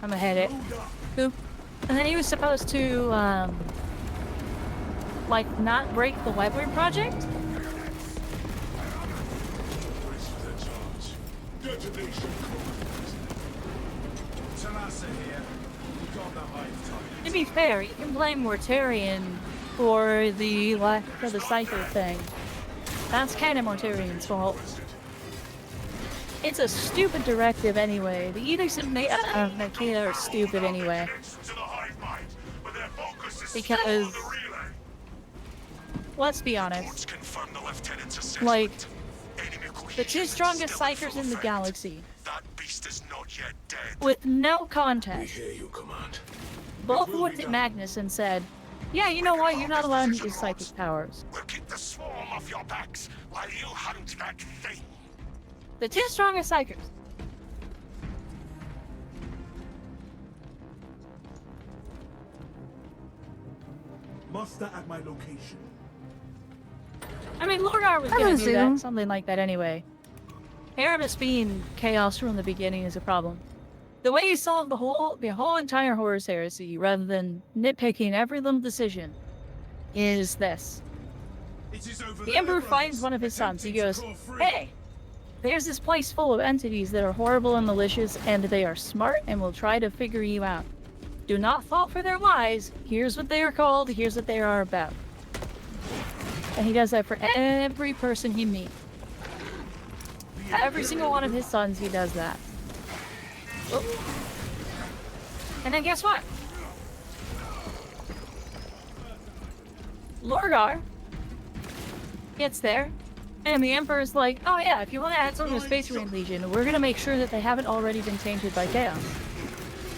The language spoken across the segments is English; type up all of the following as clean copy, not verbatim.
I'm gonna hit it. Boop. And then he was supposed to, like, not break the Leveling project? To be fair, you can blame Mortarion for the Cypher thing. That's kind of Mortarion's fault. It's a stupid directive anyway. The edicts of Nikita are stupid anyway. Because, let's be honest, like, the two strongest psychers in the galaxy, with no context, both looked at Magnus and said, yeah, you know what, you're not allowed to use psychic powers. We'll keep the swarm off your backs while you hunt that thing. The two strongest psychers. Muster at my location. I mean, Lorgar was gonna do that, something like that anyway. Erebus being chaos from the beginning is a problem. The way you solve the whole entire Horus Heresy, rather than nitpicking every little decision, is this. The Emperor finds one of his sons. He goes, hey, there's this place full of entities that are horrible and malicious, and they are smart and will try to figure you out. Do not fall for their lies. Here's what they are called. Here's what they are about. And he does that for every person he meets. Every single one of his sons, he does that. Oh. And then guess what? Lorgar gets there, and the Emperor's like, oh yeah, if you want to add something to Space Marine Legion, we're gonna make sure that they haven't already been tainted by chaos.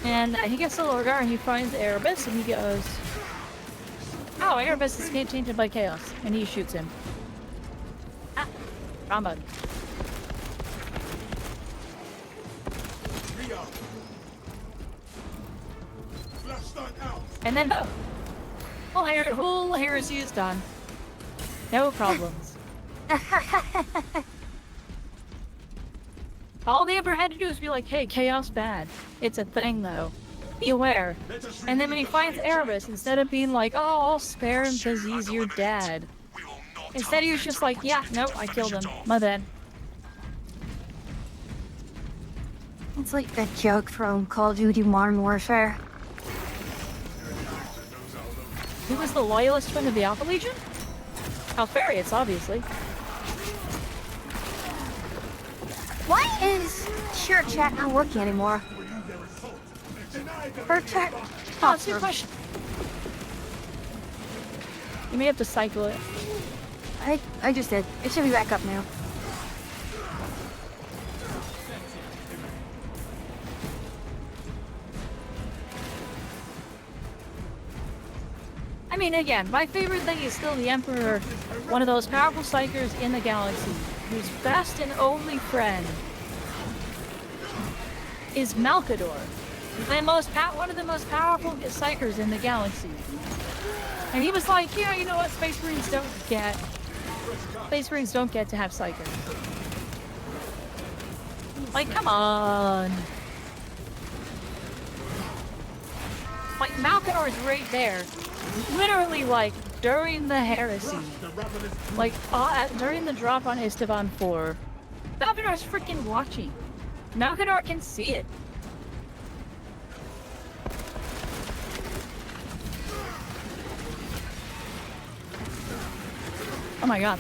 And he gets to Lorgar and he finds Erebus and he goes, oh, Erebus is tainted by chaos. And he shoots him. Ah, wrong button. And then, whole heresy is done. No problems. All the Emperor had to do is be like, hey, chaos bad. It's a thing, though. Be aware. And then when he finds Erebus, instead of being like, oh, I'll spare him because he's your dad. Instead, he was just like, yeah, no, I killed him. My bad. It's like that joke from Call of Duty Modern Warfare. Who was the loyalist friend of the Alpha Legion? Alfarius, obviously. Why is Sure Chat not working anymore? Her chat. Oh, that's a good question. You may have to cycle it. I just did. It should be back up now. I mean, again, my favorite thing is still the Emperor, one of those powerful psychers in the galaxy, whose best and only friend is Malkador, one of the most powerful psychers in the galaxy. And he was like, yeah, you know what, Space Marines don't get to have psychers. Like, come on. Like, Malkador is right there. Literally, like, during the heresy. Like, during the drop on Esteban 4. Malkador's freaking watching. Malkador can see it. Oh my god.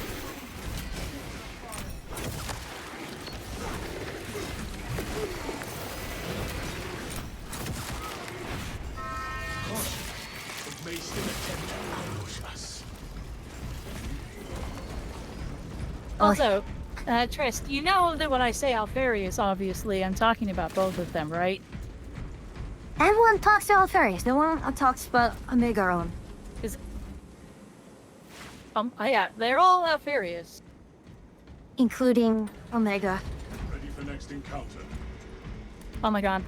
Also, Trist, you know that when I say Alfarius, obviously, I'm talking about both of them, right? Everyone talks to Alfarius. No one talks about Omegaron. Yeah, they're all Alfarius. Including Omega. Ready for next encounter. Oh my god.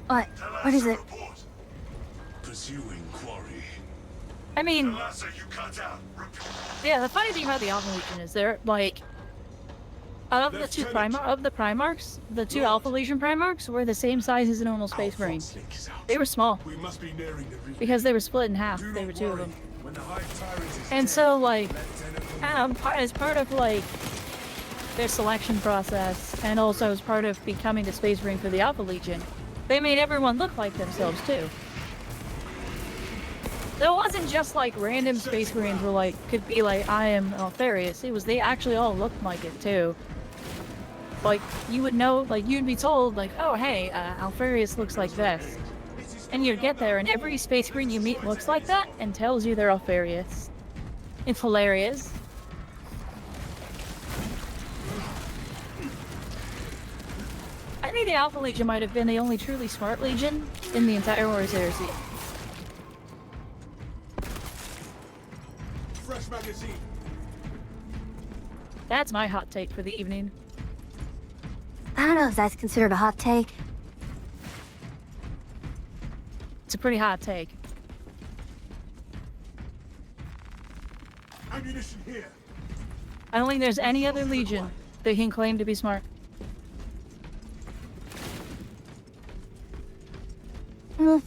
What? What is it? Pursuing quarry. I mean, yeah, the funny thing about the Alpha Legion is they're, like, Of the two Primarchs, the two Alpha Legion Primarchs were the same size as a normal Space Marine. They were small We must be nearing the reef. because they were split in half. Do There not were two of worry. them. When the High Tyrant is And dead, so, like, Lieutenant as part of, like, their selection process, and also as part of becoming the Space Marine for the Alpha Legion, they made everyone look like themselves, too. So it wasn't just, like, random Space Marines were, like, could be like, I am Alfarius. It was, they actually all looked like it, too. Like, you would know, like, you'd be told, like, oh, hey, Alfarius looks like this. And you'd get there, and every Space Marine you meet looks like that, and tells you they're Alfarius. It's hilarious. I think the Alpha Legion might have been the only truly smart Legion in the entire Horus Heresy. Fresh magazine. That's my hot take for the evening. I don't know if that's considered a hot take. It's a pretty hot take. Ammunition here. I don't think there's any other Legion that can claim to be smart. Mm,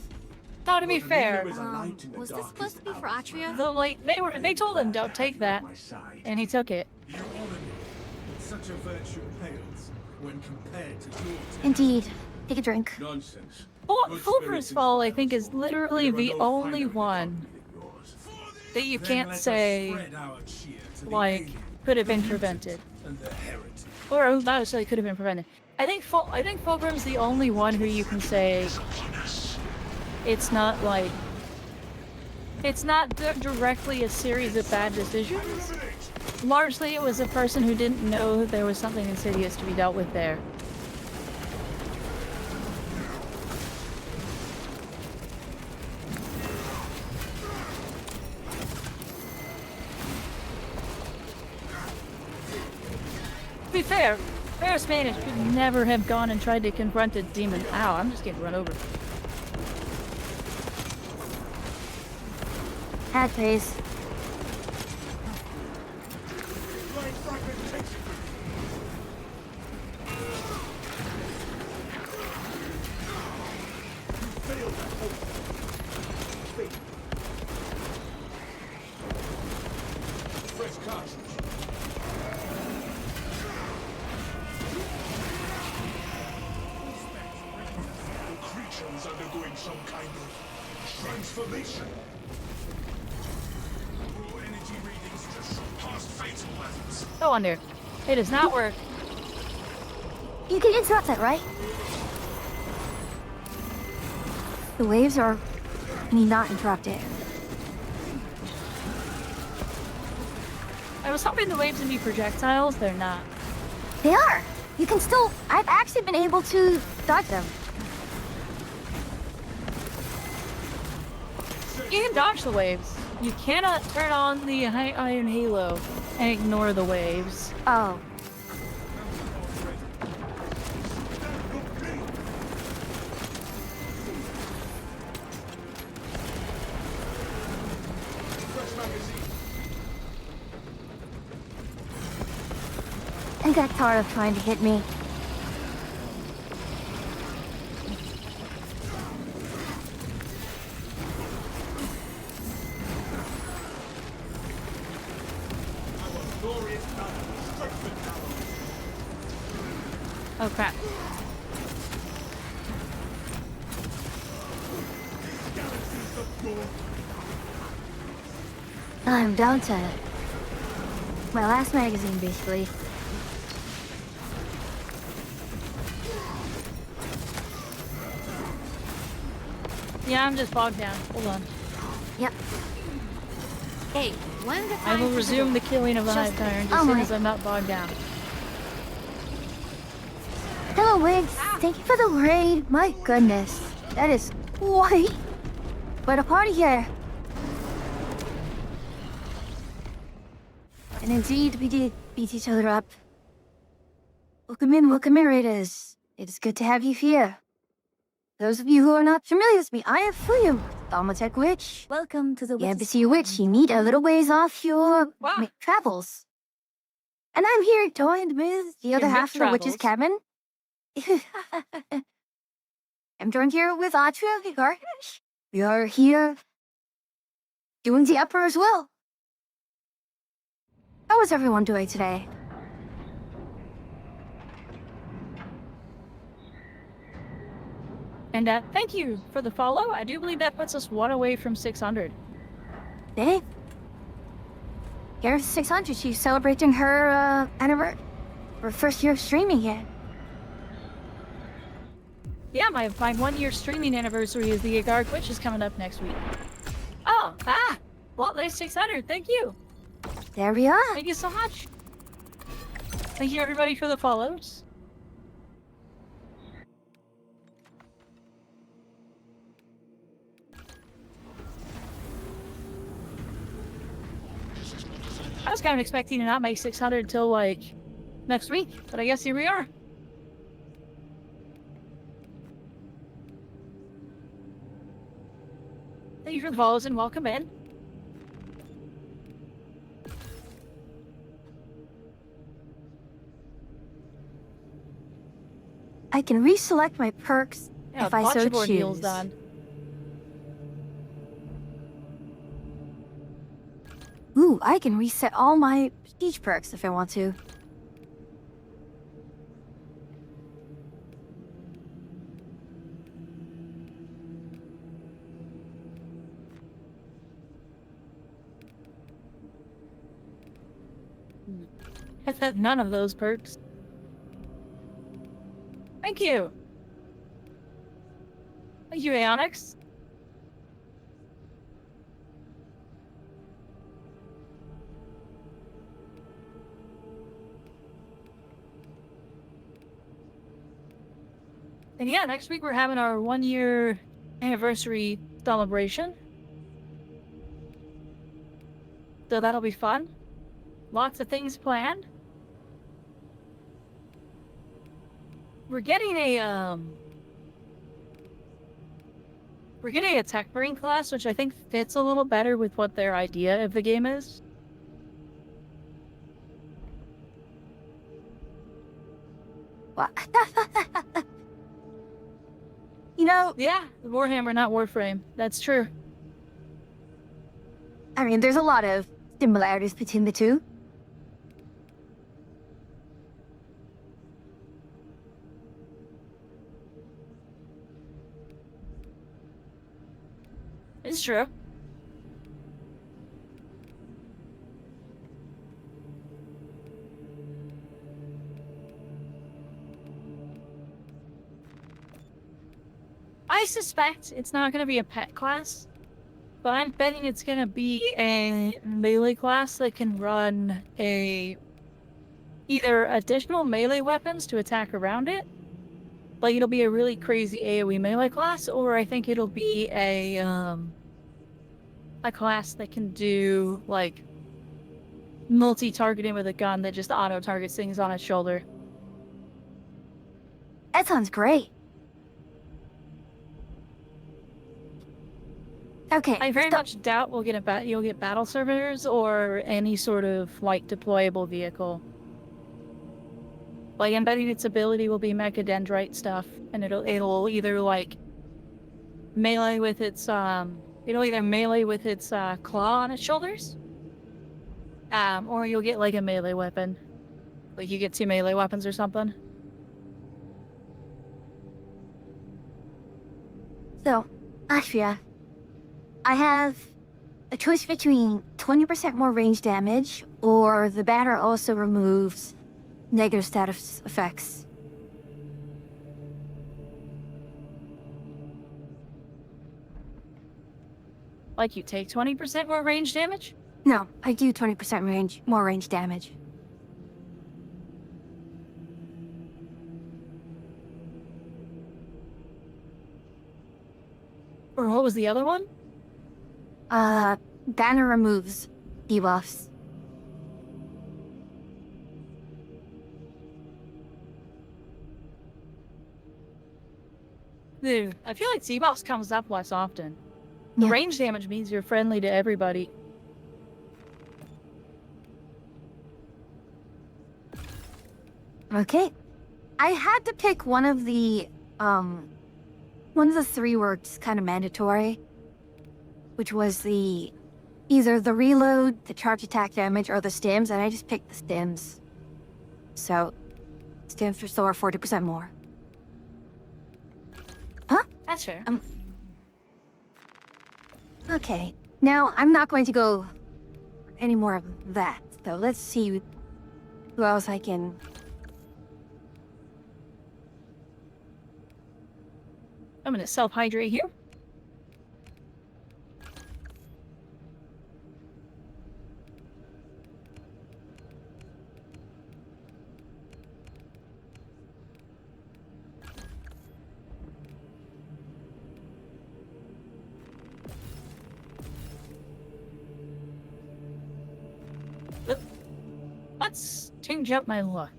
Now, to be fair, Was this supposed to be for Atria? they told him don't take that, and he took it. You honor me. Such a virtue pales when compared to your indeed. Take a drink. nonsense. Fulcrum's Fall, I think, is literally the only one that you can't say, like, could have been prevented. And the heretic. Or not necessarily could have been prevented. I think Fulcrum's the only one who you can say it's not like it's not directly a series of bad decisions. Largely, it was a person who didn't know there was something insidious to be dealt with there. To be fair, Ferris Manage could never have gone and tried to confront a demon. Ow, I'm just getting run over. Hat face. Light fragmentation. Failed that hope. Fate. Fresh cartridge. The creature is undergoing some kind of transformation. Raw energy readings just show past fatal levels. No wonder. It does not work. You can interrupt that, right? The waves are... need not interrupted. I was hoping the waves would be projectiles. They're not. They are! You can still... I've actually been able to dodge them. You can dodge the waves. You cannot turn on the high iron halo and ignore the waves. Oh. I got tired of trying to hit me. Oh crap. I'm down to my last magazine, basically. Yeah, I'm just bogged down. Hold on. Yep. Hey, one at a I time. will resume the killing of the Hive Tyrant as Oh soon my. as I'm not bogged down. Hello, Wiggs. Thank you for the raid. My goodness. That is quite... But a party here. And indeed, we did beat each other up. Welcome in, raiders. It is good to have you here. Those of you who are not familiar with me, I am Fuyum, Thalmatech Witch. Welcome to the The Embassy Witch you meet a little ways off your Wow. travels. And I'm here joined with the other Your half of the witch's travels. cabin. I'm joined here with Atria Vigar. We are here doing the Emperor's will. How is everyone doing today? And thank you for the follow. I do believe that puts us one away from 600. Dave? Here's 600. She's celebrating her anniversary. Her first year of streaming here. Yeah, my 1-year streaming anniversary is the Agar Twitch is coming up next week. Oh, well, there's 600. Thank you. There we are. Thank you so much. Thank you, everybody, for the follows. I was kind of expecting to not make 600 until, like, next week, but I guess here we are. Thank you for the follows and welcome in. I can reselect my perks Yeah, if a I bunch so of ordeals choose. done. Ooh, I can reset all my prestige perks if I want to. I said none of those perks. Thank you. Thank you, Aeonix. And yeah, next week we're having our 1-year anniversary celebration. So that'll be fun. Lots of things planned. We're getting a tech marine class, which I think fits a little better with what their idea of the game is. What? You know, Yeah, Warhammer, not Warframe. That's true. I mean, there's a lot of similarities between the two. It's true. I suspect it's not going to be a pet class, but I'm betting it's going to be a melee class that can run either additional melee weapons to attack around it, like it'll be a really crazy AoE melee class, or I think it'll be a class that can do like multi-targeting with a gun that just auto-targets things on its shoulder. That sounds great. Okay. I very much doubt we'll get you'll get battle servitors or any sort of like deployable vehicle. Like I'm betting its ability will be mechadendrite stuff, and it'll either like melee with its claw on its shoulders, or you'll get like a melee weapon, like you get 2 melee weapons or something. So, Ashria, I have a choice between 20% more range damage, or the banner also removes negative status effects. Like you take 20% more range damage? No, I do 20% more range damage. Or what was the other one? Banner removes debuffs. Dude, I feel like debuffs comes up less often. The Yeah. range damage means you're friendly to everybody. Okay. I had to pick one of the 3 words kind of mandatory, which was either the reload, the charge attack damage, or the stims, and I just picked the stims. So, stims restore 40% more. Huh? That's fair. Okay. Now, I'm not going to go any more of that, though. Let's see who else I can... I'm gonna self-hydrate here. Let's change up my look.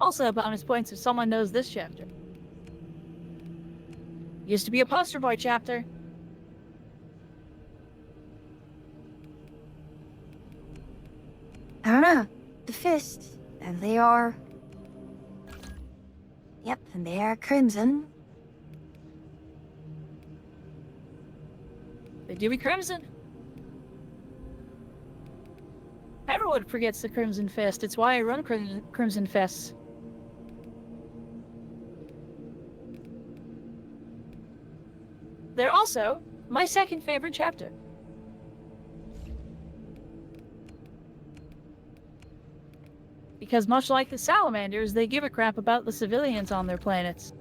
Also, bonus points if someone knows this chapter. Used to be a poster boy chapter. I don't know. The fist. And they are... Yep, and they are crimson. They do be crimson. Everyone forgets the Crimson Fist. It's why I run Crimson Fists. They're also my second favorite chapter. Because much like the salamanders, they give a crap about the civilians on their planets.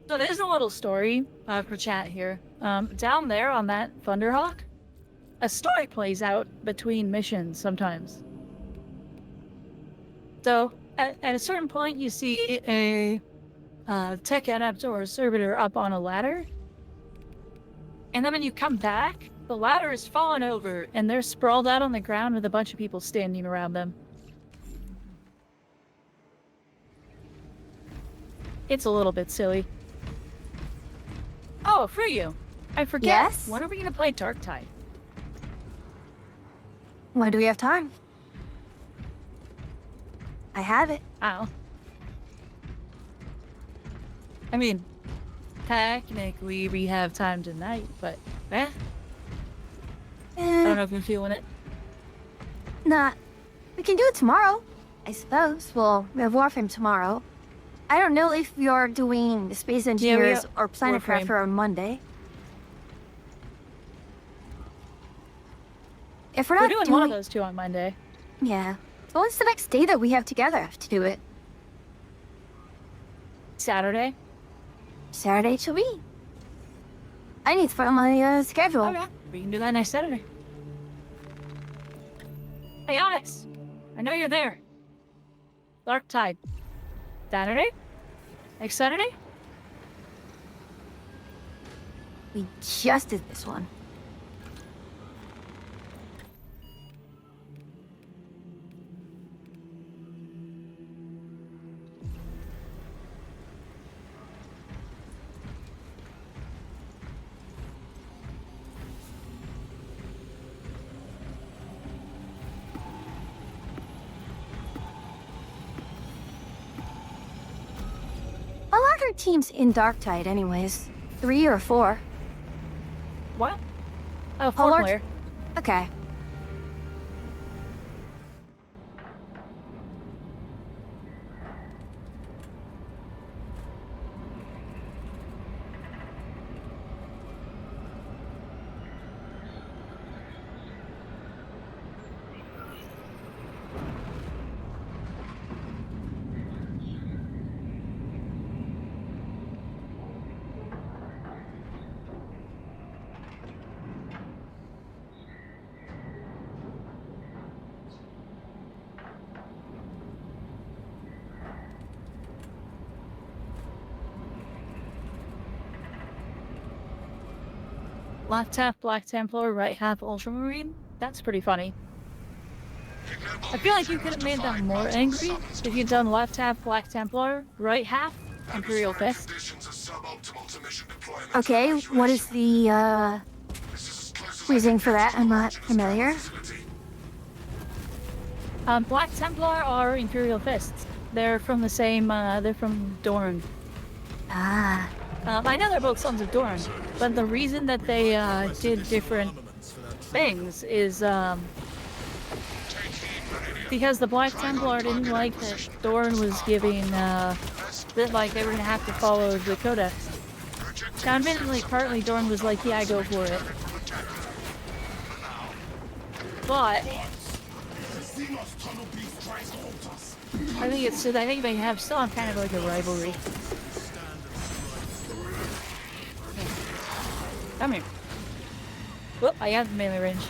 So there's a little story for chat here. Down there on that Thunderhawk, a story plays out between missions sometimes. So at a certain point, you see a tech adept or a servitor up on a ladder. And then when you come back, the ladder is fallen over and they're sprawled out on the ground with a bunch of people standing around them. It's a little bit silly. Oh, for you. I forget. Yes? When are we going to play Darktide? When do we have time? I have it. Ow. I mean, technically we have time tonight, but I don't know if you're feeling it. Nah. We can do it tomorrow, I suppose. Well, we have Warframe tomorrow. I don't know if you're doing the Space Engineers or Planet Warframe. Crafter on Monday. If we're We're not doing one of those two on Monday. Yeah. So what's the next day that we have together to do it? Saturday. Saturday shall be. I need to find my schedule. Okay. We can do that next Saturday. Hey, Onyx. I know you're there. Darktide. Saturday? Next Saturday? We just did this one. How large are teams in Darktide anyways? 3 or 4? What? Oh, How 4 large- player. Okay. left half Black Templar, right half Ultramarine. That's pretty funny. I feel like you could have made them more angry if you'd done left half Black Templar, right half Imperial Fist. Okay, what is the, reasoning for that? I'm not familiar. Black Templar are Imperial Fists. They're from the same, they're from Dorn. Ah. I know they're both Sons of Dorn, but the reason that they, did different things is, because the Black Templar didn't like that Dorn was giving, that, like, they were gonna have to follow the Codex. Now, admittedly, partly Dorn was like, yeah, go for it. But I think they have still have kind of like a rivalry. Come here. Whoop, I got the melee range.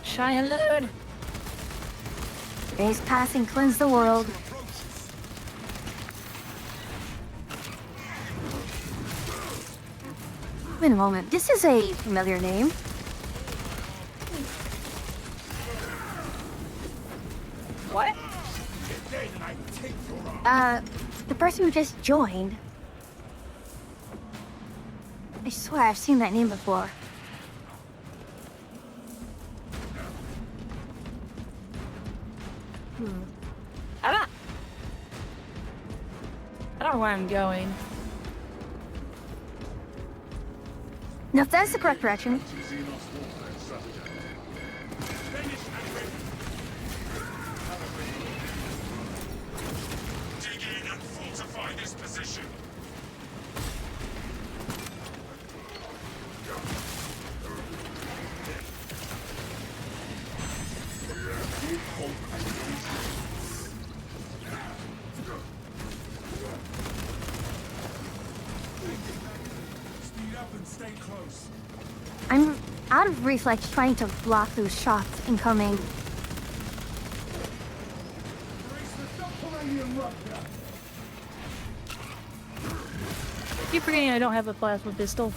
Shine load. Days passing cleanse the world. Wait a moment, this is a familiar name. What? The person who just joined. I swear I've seen that name before. I don't know where I'm going. No, if that's the correct direction. Dig in and fortify this position. I'm out of reflex trying to block those shots incoming. Keep forgetting I don't have a plasma pistol.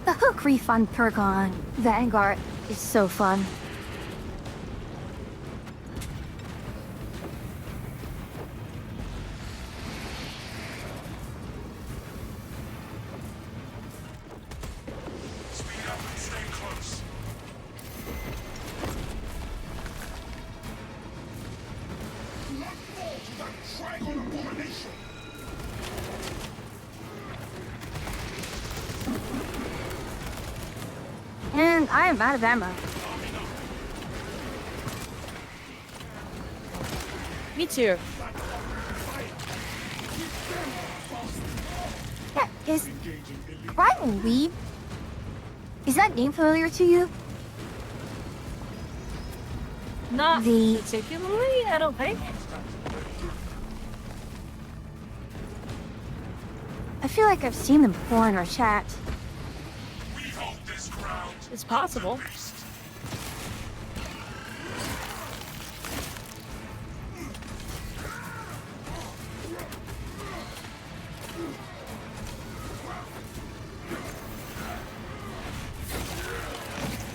The hook refund perk on Vanguard is so fun. Speed up and stay close. What more to that trigon abomination? And I am out of ammo. Me too. Yeah, is Brian Weeb? Is that name familiar to you? Not The- particularly, I don't think. I feel like I've seen them before in our chat. We hold this ground. It's possible.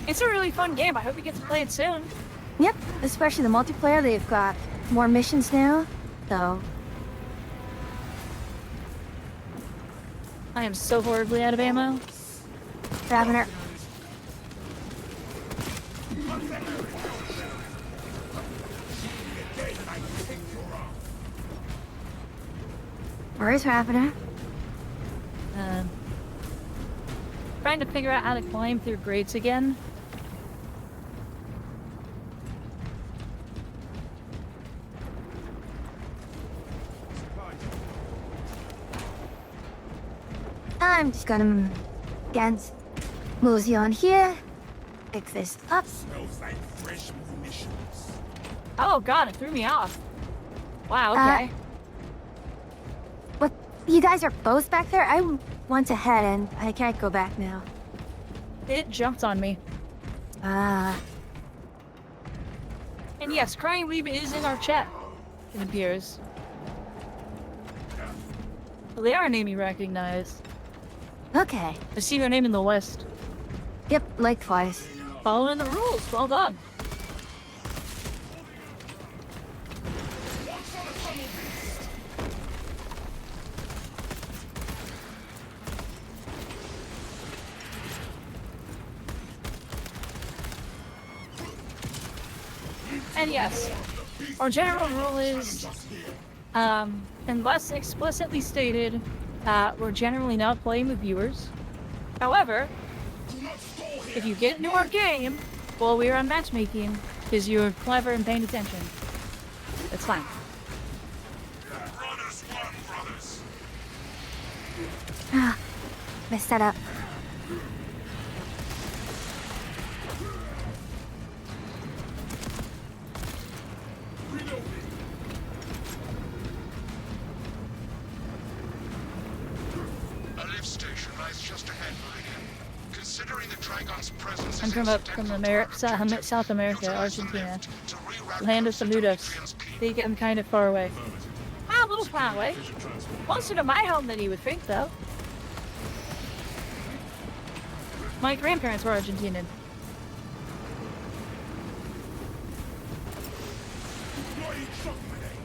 It's a really fun game. I hope you get to play it soon. Yep, especially the multiplayer. They've got more missions now, so I am so horribly out of ammo. Grabbing her. Where's Ravender? Trying to figure out how to climb through grates again. I'm just gonna mosey on here. Pick this up. Smells like fresh munitions. Oh god, it threw me off. Wow, okay. What? You guys are both back there? I want to head and I can't go back now. It jumped on me. Ah. And yes, Crying Weeb is in our chat, it appears. Well, they are a name you recognize. Okay. I see your name in the West. Yep, likewise. Following the rules, well done. And yes, our general rule is, unless explicitly stated, we're generally not playing with viewers. However, if you get into our game while we're on matchmaking, because you're clever and paying attention, it's fine. Brothers won, brothers. Ah, messed that up. A lift station lies just ahead, Meridian. Considering the Dragon's presence I'm is from incidental to our objectives, South America, utilize the Argentina. lift to reroute Land of troops into Saludos. Adrian's keep. They get him kind of far away. Ah, a little far away. Closer to my home than you would think, though. My grandparents were Argentinian. Bloody chocolate.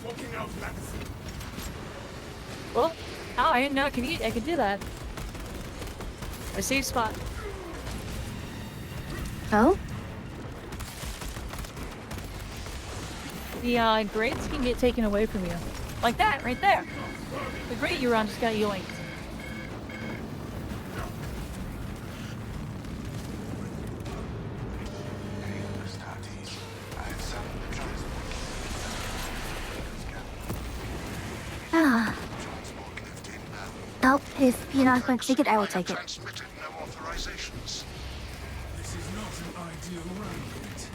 Smoking out legacy. Well, oh, I didn't know I could do that. A safe spot. Oh? The grates can get taken away from you. Like that, right there. The grate you're on just got yoinked. Ah. Nope, if you're not going to take it, I will take it. Transmitted no authorizations. This is not an ideal round yet.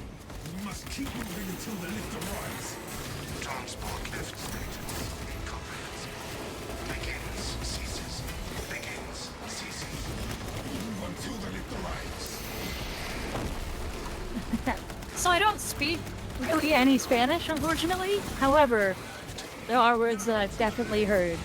We must keep moving until the lift arrives. Transport lift status incomprehensible. Begins, ceases. Begins, ceases. Move until the lift arrives. So I don't speak really any Spanish, unfortunately. However, there are words that I've definitely heard.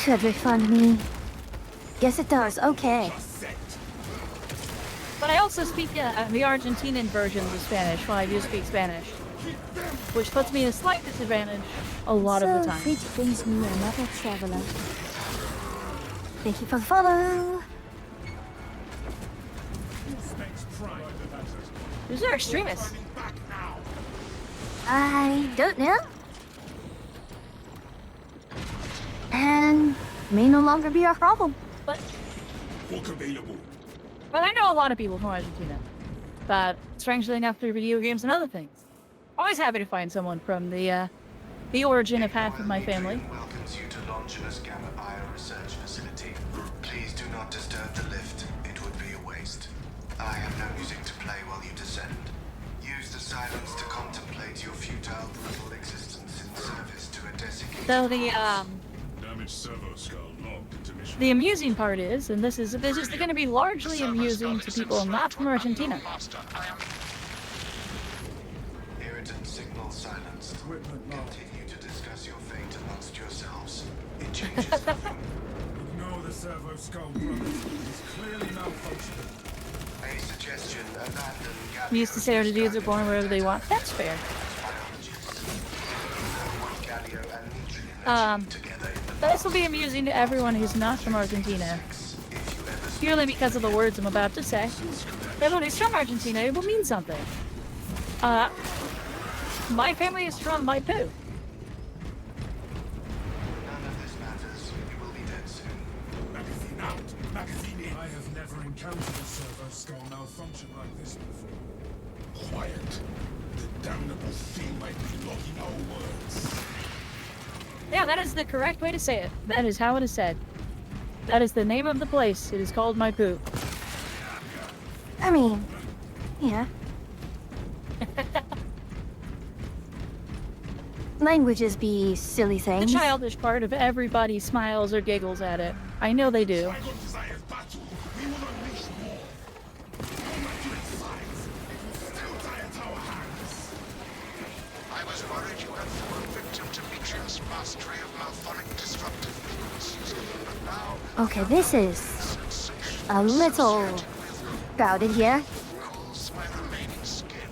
Should refund me. Yes, it does. Okay. But I also speak the Argentinian versions of Spanish when I do speak Spanish, which puts me at a slight disadvantage a lot of the time. Fate brings me another traveler. Thank you for the follow. Who's our extremist? I don't know. And may no longer be our problem. But Book available. I know a lot of people from Argentina. But strangely enough, through video games and other things. Always happy to find someone from the origin of half of my family. Welcomes you to Longinus Gamma Bio Research Facility. Please do not disturb the lift. It would be a waste. I have no music to play while you descend. Use the silence to contemplate your futile, brutal existence in service to a desiccated... So Damaged servo skull logged into mission. the amusing part is, and this is going to be largely amusing to people not from Argentina. Master, I am Irritant signal silenced. Equipment continue to discuss your fate amongst yourselves. It changes nothing. Ignore the Servo Skull brothers. It's clearly malfunctioning. A suggestion, abandon We used to say our dudes are born wherever they want. That's fair. This will be amusing to everyone who's not from Argentina. Purely because of the words I'm about to say. Everyone who's from Argentina, it will mean something. My family is from Maipu. None of this matters. You will be dead soon. Magazine out! Magazine in! I have never encountered a Servo Skull malfunction like this before. Quiet. The damnable thing might be logging our words. Yeah, that is the correct way to say it. That is how it is said. That is the name of the place. It is called Maipu. I mean, yeah. Languages be silly The things. childish part of everybody smiles or giggles at it. I know they do. Dragon desires battle. We will unleash war. No matter its size, it will still die at our hands. I was worried you had fallen victim to Mitrium's mastery of malphonic disruptive frequencies, but now Okay, this is sensation a little crowded here. cools my remaining skin.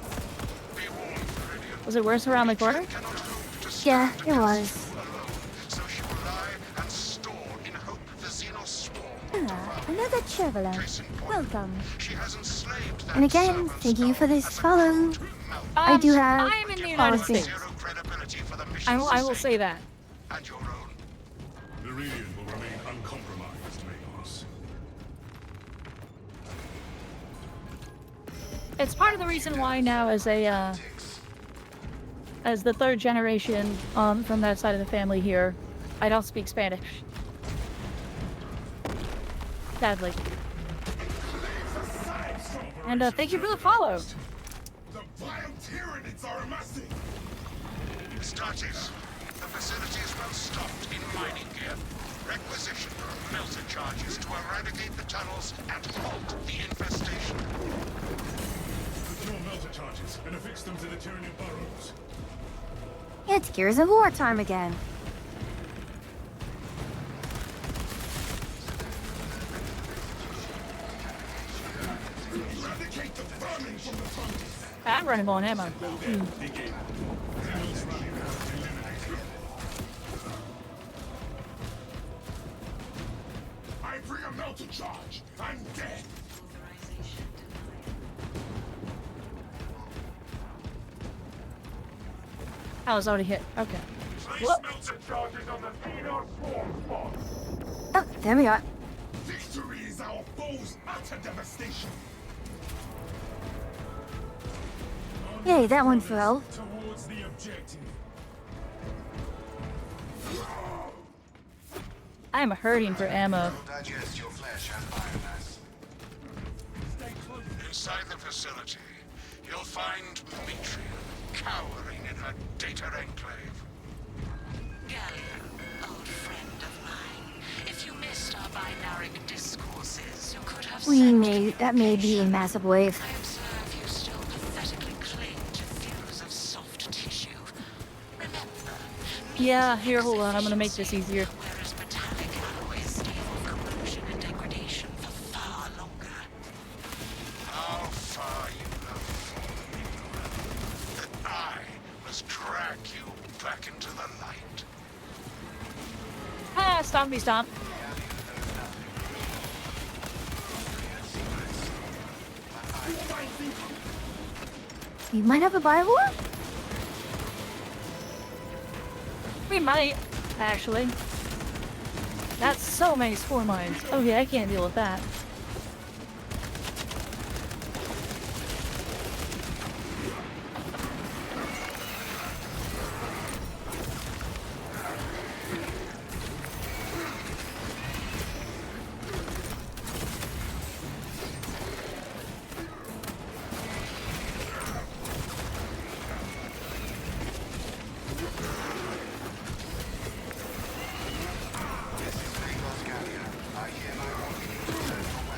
Be warned, Viridian. Was it worse around the corner? Cannot hope to Yeah, stand it against was. you alone, so she will lie and store in hope the Xenoswarm. Ah, another traveler. Case in point, Welcome. she has enslaved that And again, servant thank you for this skull follow. as a true mouth. I do have I'm in the United policy. States. Zero credibility for the mission's I will sake, say that. and your own. Viridian will remain uncompromised, Mayos. It's part of the reason why now, as the third generation from that side of the family here, I don't speak Spanish. Sadly. And thank you for the follow. The vile tyrannids are amassing. Started. The facility is well stocked in mining gear. Requisition melter charges to eradicate the tunnels and halt the infestation. Procure melter charges and affix them to the Tyranid burrows. It's Gears of War time again. Eradicate the vermin from the tunnels. I'm running low on ammo. Begin. Xenos rally round eliminated. I bring a melter charge. I'm dead. I was already hit. Okay. Place Whoop. melter charges on the Xenoswarm spot. Oh, there we are. Victory is our foe's utter devastation. Yay, that one fell. Towards the objective. I'm hurting for ammo. Digest your flesh and biomass. Inside the facility, you'll find Mitrium cowering in her data enclave. Gallia, old friend of mine. If you missed our binaric discourses, you could have That may be a massive wave. I observe you still pathetically cling to theories of soft tissue. Remember, Yeah, here, hold on. I'm gonna make this easier. whereas metallic alloys stay for corrosion and degradation for far longer. How far you have fallen. That I must drag you back into the light. Ah, stomp me, stomp. You might have a Bulwark? We might, actually. That's so many spore mines. Okay, I can't deal with that. This is Mayos Gallia. I hereby want you to return to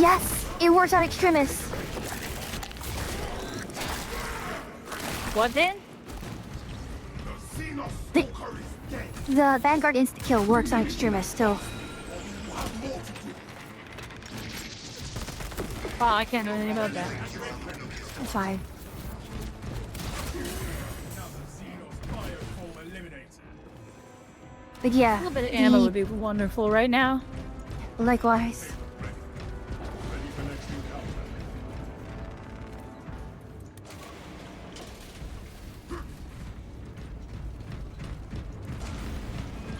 Yes, it works on extremis. What then? The Xenos The- Stalker is dead. The Vanguard insta-kill works on extremis still. You have more to do. Oh, I can't do anything about that. It's fine. But A yeah, little bit of ammo would be wonderful right now. likewise. Ready for next encounter.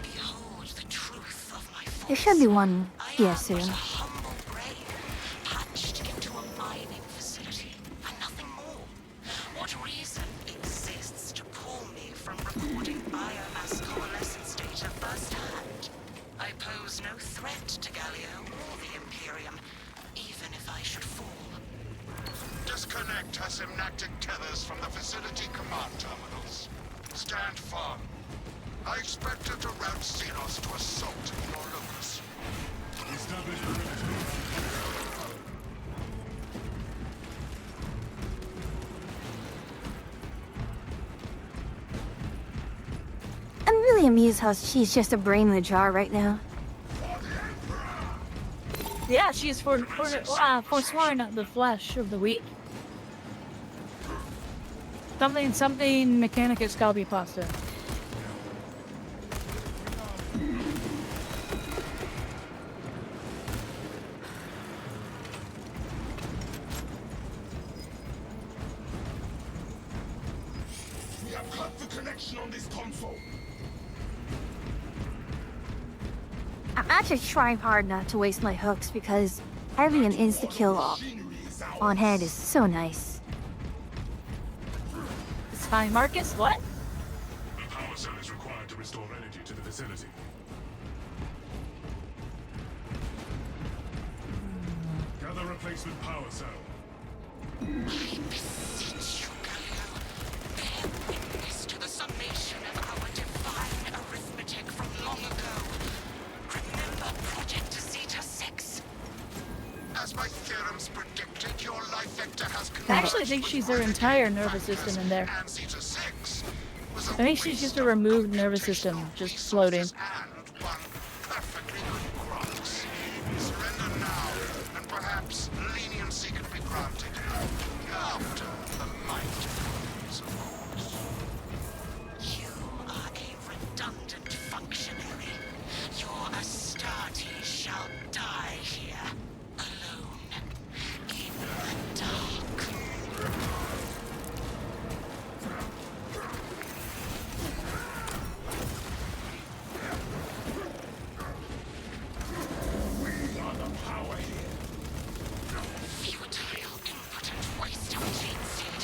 Behold the truth of my There should be one I here am soon. but a humble grave, patched into a mining facility, and nothing more. What reason exists to pull me from recording biomass coalescence data firsthand? I pose no threat to Galileo or the Imperium, even if I should fall. Disconnect her synaptic tethers from the facility command terminals. Stand firm. I expect her to route Xenos to assault your locus. Establish perimeter. I'm really amused how she's just a brain in the jar right now. Yeah, she's forsworn the flesh of the weak. Something Mechanicus Scalpi pasta. We have cut the connection on this console. I'm actually trying hard not to waste my hooks because having an insta-kill Machinery is ours. on hand is so nice. It's fine, Marcus. What? A power cell is required to restore energy to the facility. Gather replacement power cell. I beseech you, Galileo, bear witness to the summation of our divine arithmetic from long ago. Remember Project Zeta 6? As my theorems predicted, your life vector has I actually think she's her entire nervous system in there. and Zeta 6 was a I think she's just a removed nervous system, just floating. and one perfectly good cross. Surrender now, and perhaps leniency can be granted. After the might is of course. You are a redundant functionary. Your Astarte shall die here, alone, in the dark. We are the power here. Futile, impotent waste of gene seed.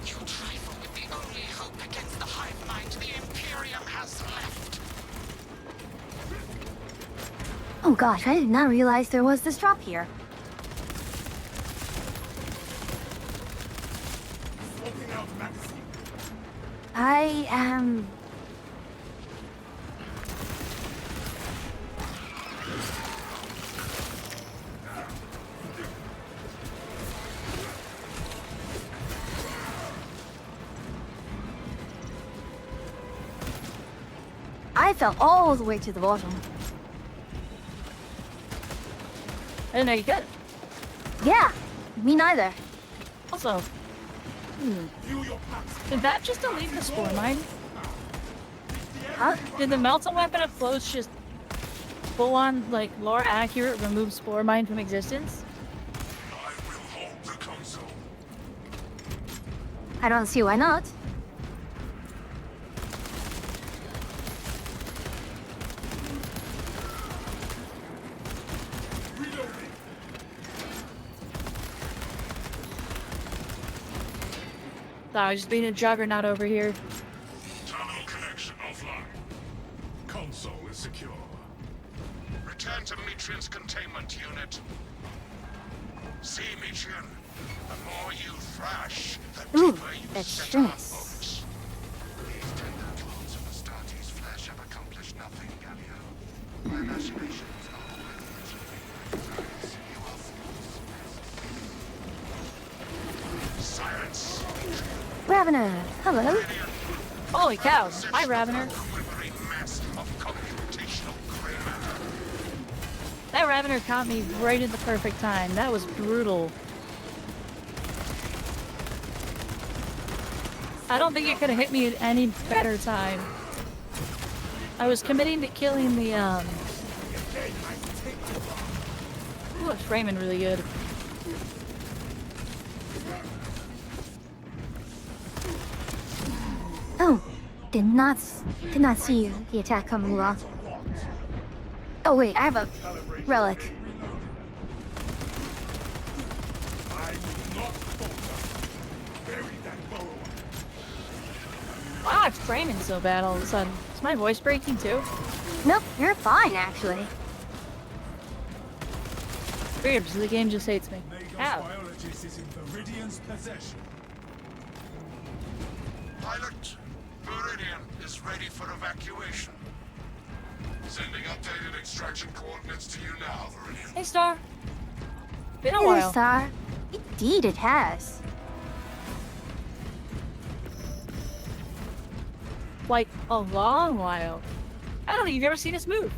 You trifle with the only hope against the hive mind the Imperium has left. Oh gosh, I did not realize there was this drop here. Swapping out magazine. I am... I fell all the way to the bottom. I didn't know you could. Yeah, me neither. Also, View your packs. did that just delete the spore mine? Huh? Did the melting weapon of floats just full on, like, lore accurate remove spore mine from existence? I will hold the console. I don't see why not. Reloading. Thought I was just being a juggernaut over here. Tunnel connection offline. Console is secure. Return to Metrian's containment unit. See, Metrian, the more you thrash, the Ooh, deeper you that's set true. our hopes. These tender claws of Astarte's flesh have accomplished nothing, Galileo. My imagination is not already achieving results. You will Ravener. Hello. Holy cow! Hi, Ravener. Quivering mass of computational gray matter. That Ravener caught me right at the perfect time. That was brutal. I don't think it could have hit me at any better time. I was committing to killing the, Ooh, it's framing really good. Oh, did not see the attack coming along. Oh wait, I have a relic. Wow, it's framing so bad all of a sudden. Is my voice breaking too? Nope, you're fine actually. Weird, because the game just hates me. Mago's Ow. biologist is in Viridian's possession. Pilot, Viridian is ready for evacuation. Sending updated extraction coordinates to you now, Viridian. Hey, Star. Been a Hey, while. Star. Indeed it has. Like, a long while. I don't think you've ever seen us move.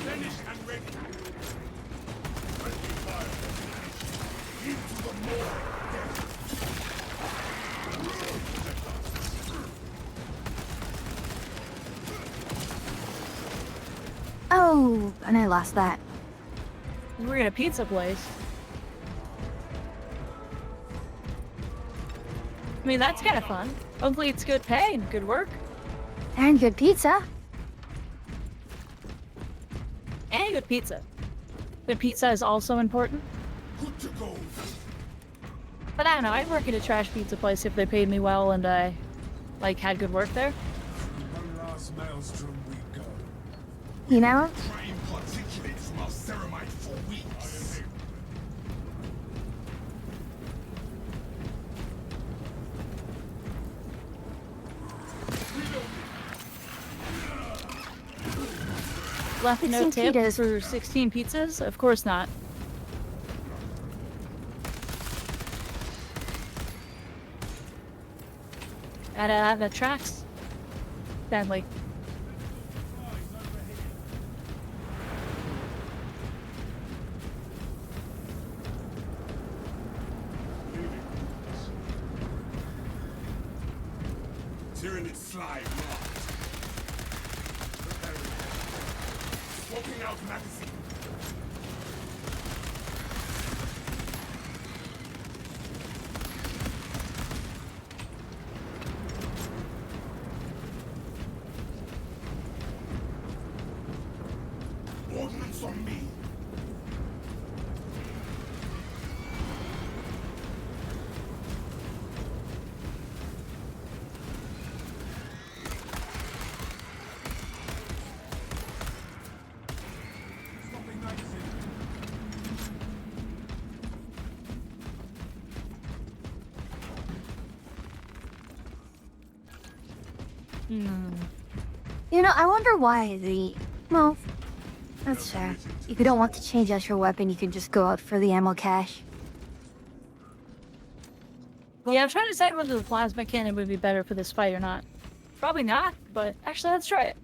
Finished and ready. Friendly fire. Into the morgue. Oh, and I lost that. We're in a pizza place. I mean, that's kind of fun. Hopefully it's good pay and good work. And good pizza. And good pizza. Good pizza is also important. Good to go. But I don't know, I'd work at a trash pizza place if they paid me well and I, like, had good work there. One last maelstrom we go. You know? Trying particulate from our ceramite for weeks. Left no 16 tip pitas. for 16 pizzas? Of course not. That tracks. Sadly. Tyranid slide locked. Preparing. Swapping out magazine. Ordnance on me. Swapping magazine. You know, I wonder why the... Well, that's fair. If you don't want to change out your weapon, you can just go out for the ammo cache. Yeah, I'm trying to decide whether the plasma cannon would be better for this fight or not. Probably not, but actually, let's try it.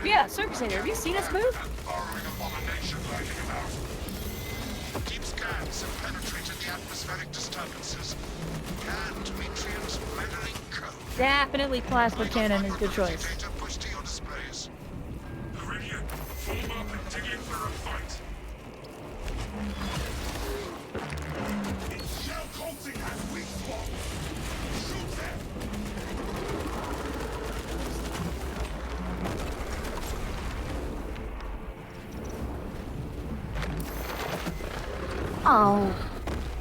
Yeah, Circus Hater, have you seen us move? Borrowing abomination lurking about. Deep scans have penetrated the atmospheric disturbances. And Demetrian's rendering code. Definitely plasma cannon is a good choice. Data pushed to your displays. Viridian, form up and dig in for a fight. Its shell coating has weak spots. Shoot them. Oh,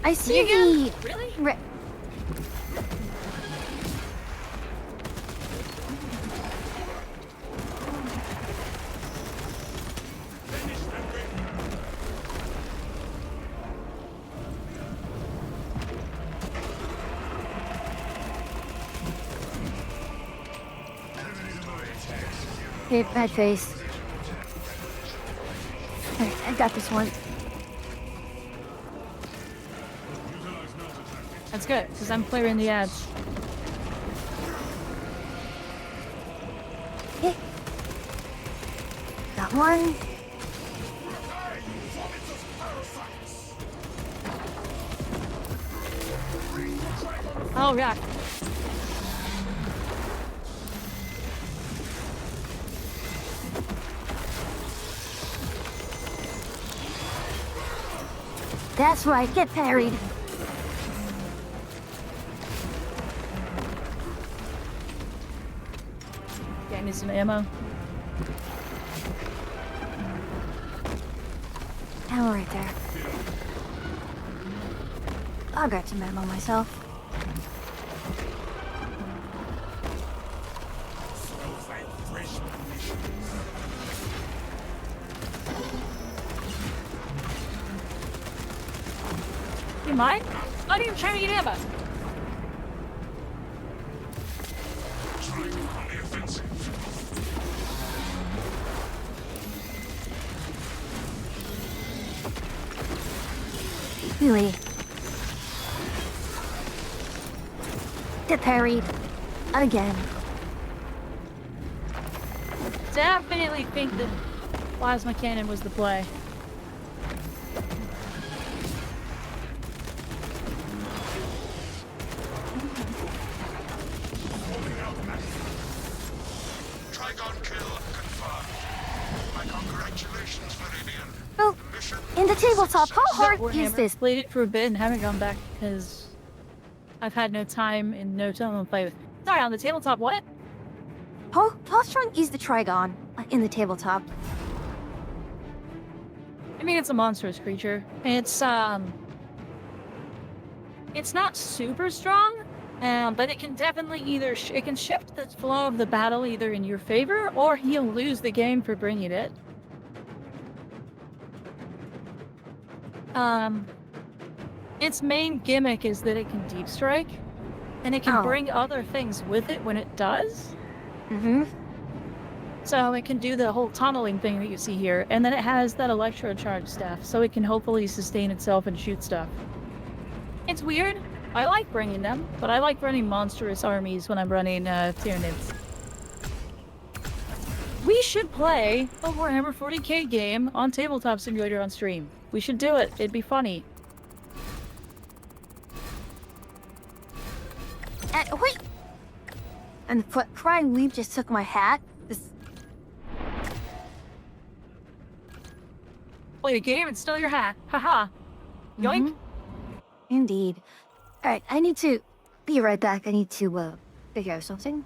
I see again? the... Really? Okay, bad face. Alright, I got this one. That's good, because I'm clearing the ads. Okay. Got one. Oh, yeah. That's right, get parried. Yeah, I need some ammo. Ammo right there. I'll grab some ammo myself. Smells like fresh munitions. You mind? Not even trying to get ammo. Trying on the offensive. Really. Get parried. Again. Definitely think that plasma cannon was the play. Trigon kill confirmed. My congratulations, Meridian. Well, Mission in the tabletop, how hard is Warhammer. this? Played it for a bit and haven't gone back because I've had no time and no time to play with. Sorry, on the tabletop, what? How strong is the Trigon in the tabletop? I mean, it's a monstrous creature. It's not super strong, but it can definitely either it can shift the flow of the battle either in your favor or he'll lose the game for bringing it. Its main gimmick is that it can deep strike, and it can bring other things with it when it does. Mm-hmm. So it can do the whole tunneling thing that you see here, and then it has that electro charge staff, so it can hopefully sustain itself and shoot stuff. It's weird. I like bringing them, but I like running monstrous armies when I'm running Tyranids. We should play a Warhammer 40k game on Tabletop Simulator on stream. We should do it. It'd be funny. Wait! And the crying weeb just took my hat? This... Play a game and steal your hat. Haha. Yoink. Indeed. Alright, I need to... Be right back. I need to, figure out something.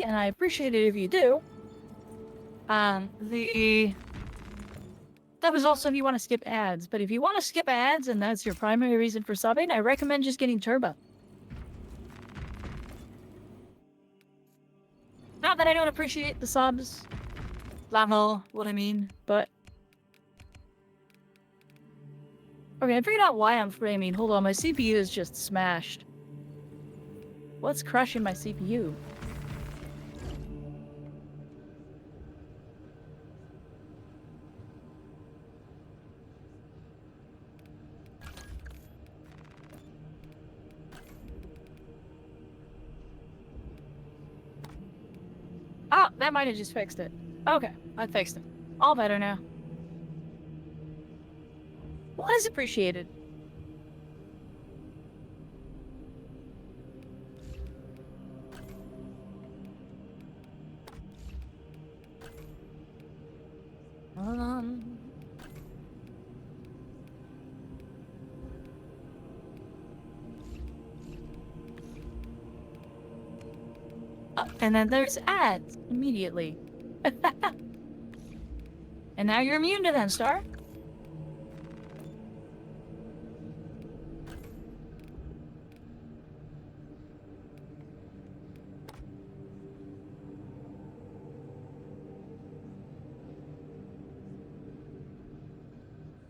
me, and I appreciate it if you do. That was also if you want to skip ads, but if you want to skip ads and that's your primary reason for subbing, I recommend just getting Turbo. Not that I don't appreciate the subs. Level, what I mean, but... Okay, I figured out why I'm framing. Hold on, my CPU is just smashed. What's crushing my CPU? Oh, that might have just fixed it. Okay, I fixed it. All better now. Well, that's appreciated. And then there's ads immediately. And now you're immune to them, Star.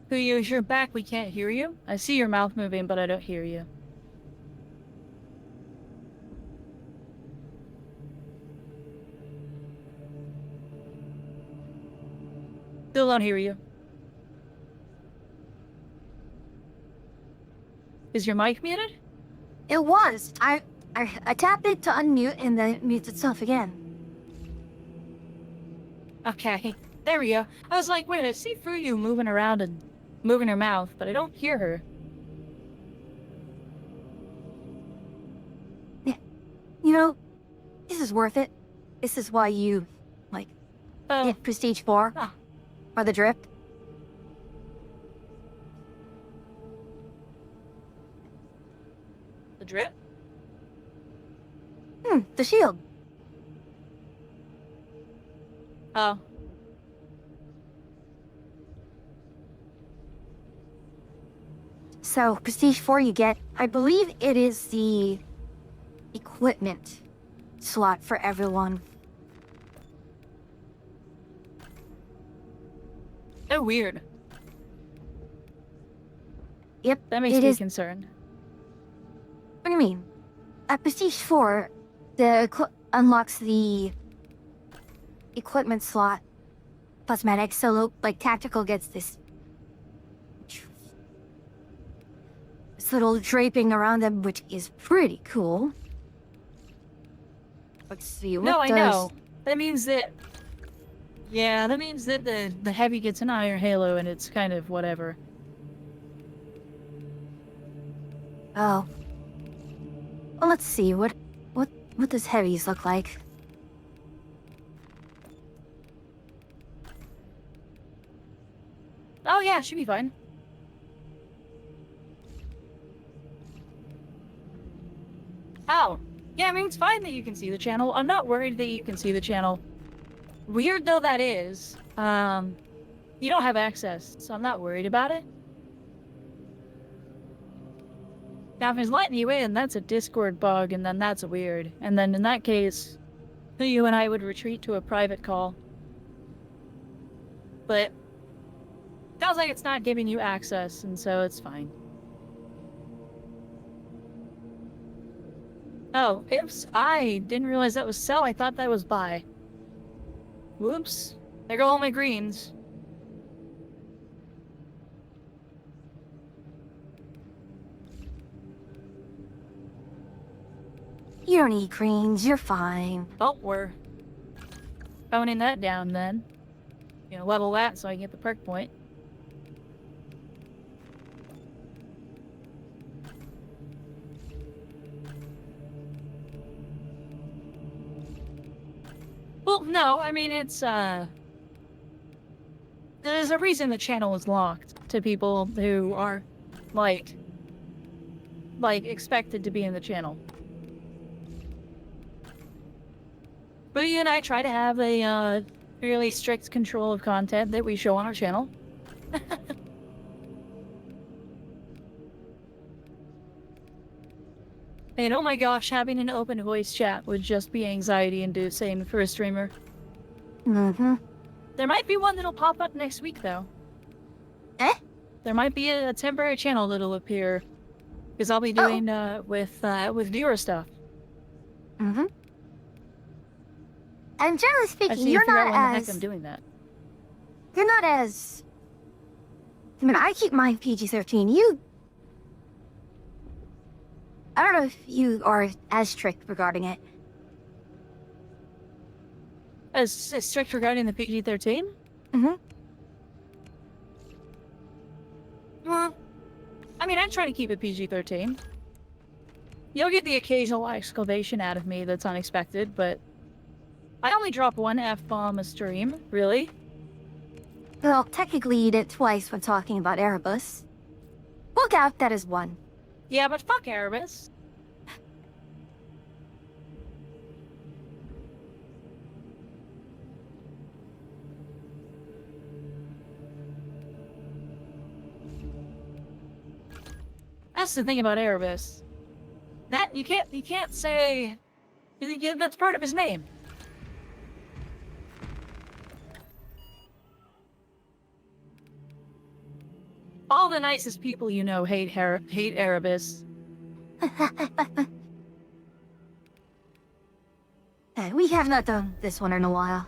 Who you? Is your back? We can't hear you. I see your mouth moving, but I don't hear you. Still don't hear you. Is your mic muted? It was. I tapped it to unmute and then it mutes itself again. Okay, there we go. I was like, wait, I see Fuyu moving around and moving her mouth, but I don't hear her. Yeah. You know, this is worth it. This is why you, like, hit Prestige 4. Ah. Or the drift. The drip? The shield. Oh. So, Prestige 4 you get, I believe it is the equipment slot for everyone. They're weird. Yep, That makes it me is. concerned. What do you mean? At Prestige 4, unlocks the equipment slot. Cosmetics, so like Tactical gets this little draping around them, which is pretty cool. Let's see, what No, I does... know. That means that... Yeah, that means that the heavy gets an Iron Halo and it's kind of whatever. Oh. Well, let's see, what does heavies look like? Oh yeah, should be fine. Oh. Yeah, I mean, it's fine that you can see the channel. I'm not worried that you can see the channel. Weird though that is, you don't have access, so I'm not worried about it. Now if it's letting you in, that's a Discord bug, and then that's weird. And then in that case, you and I would retreat to a private call. But sounds like it's not giving you access, and so it's fine. Oh, oops, I didn't realize that was sell. I thought that was buy. Whoops. There go all my greens. You don't need greens, you're fine. Oh, we're boning that down then. You know, level that so I can get the perk point. Well, no, I mean, it's, there's a reason the channel is locked to people who are, like, expected to be in the channel. But you and I try to have a really strict control of content that we show on our channel. And oh my gosh, having an open voice chat would just be anxiety-inducing for a streamer. Mm-hmm. There might be one that'll pop up next week, though. Eh? There might be a temporary channel that'll appear. Because I'll be doing with viewer stuff. Mm-hmm. And generally I speaking, see you're to figure out not when the heck as... I'm doing that. You're not as... I mean, I keep mine PG-13. You... I don't know if you are as strict regarding it. As strict regarding the PG-13? Mm-hmm. Well, I mean, I try to keep it PG-13. You'll get the occasional exclamation out of me that's unexpected, but I only drop one F-bomb a stream, really. Well, technically you did twice when talking about Erebus. Look out, that is one. Yeah, but fuck Erebus. That's the thing about Erebus. That you can't say that's part of his name. All the nicest people you know hate Erebus. We have not done this one in a while.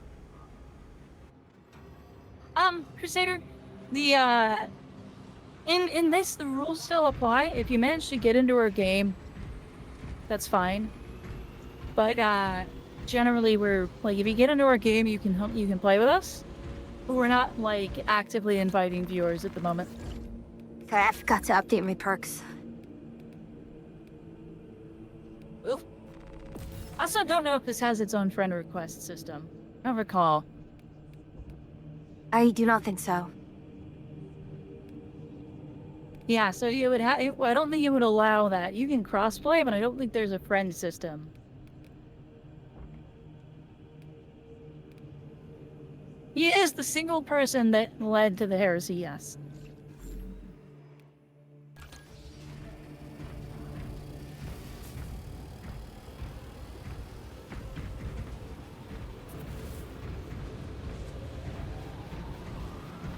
Crusader, the in this the rules still apply. If you manage to get into our game, that's fine. But generally we're like, if you get into our game, you can play with us. But we're not like actively inviting viewers at the moment. Sorry, I forgot to update my perks. Oof. I also don't know if this has its own friend request system. I don't recall. I do not think so. Yeah, so you would have. I don't think it would allow that. You can crossplay, but I don't think there's a friend system. He is the single person that led to the heresy, yes.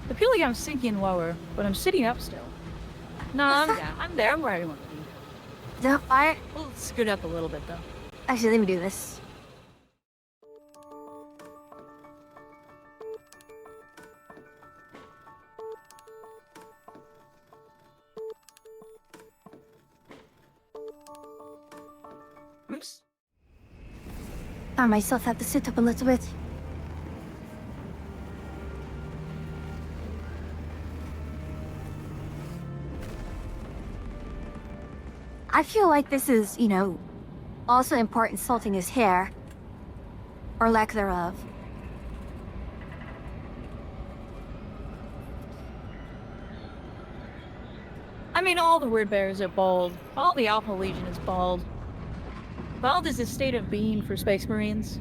I feel like I'm sinking lower, but I'm sitting up still. No, I'm there. I'm where I want to be. No, We'll scoot up a little bit, though. Actually, let me do this. Oops. I myself have to sit up a little bit. I feel like this is, you know, also in part insulting his hair. Or lack thereof. I mean, all the word bearers are bald. All the Alpha Legion is bald. Bald is a state of being for Space Marines.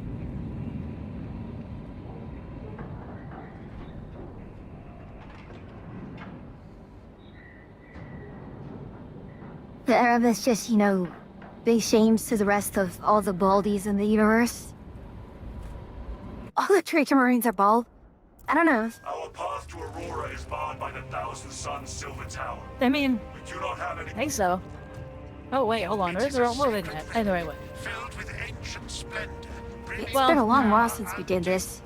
The Erebus just, you know, big shames to the rest of all the baldies in the universe. All the Traitor Marines are bald. I don't know. Our path to Aurora is barred by the Thousand Suns Silver Tower. I mean, We do not have any... I think so. Oh wait, hold on. Where's the wrong way? Either way. Filled with ancient splendor. It's Well, been a long while since we did this.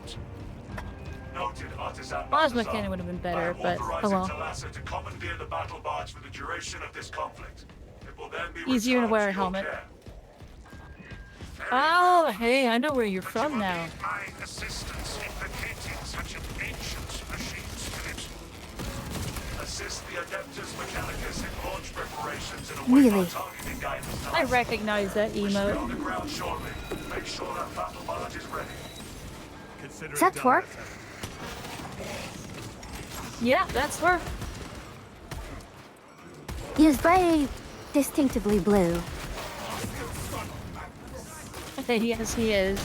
Noted artisan Plasma Balthazar. cannon would have been better, I am but oh authorizing well. Talassa to commandeer the battle barge for the duration of this conflict. It will then be Easier to returned wear a your helmet. care. Oh, hey, I know where you're from now. My assistance in locating such an ancient machine spirit. Assist the Adeptus Mechanicus in launch preparations and await Really? our targeting guidance. I recognize that Be on emote. the ground shortly. Make sure that battle barge is ready. Is that Torque? Yeah, that's her. He is very distinctively blue. Yes, he is.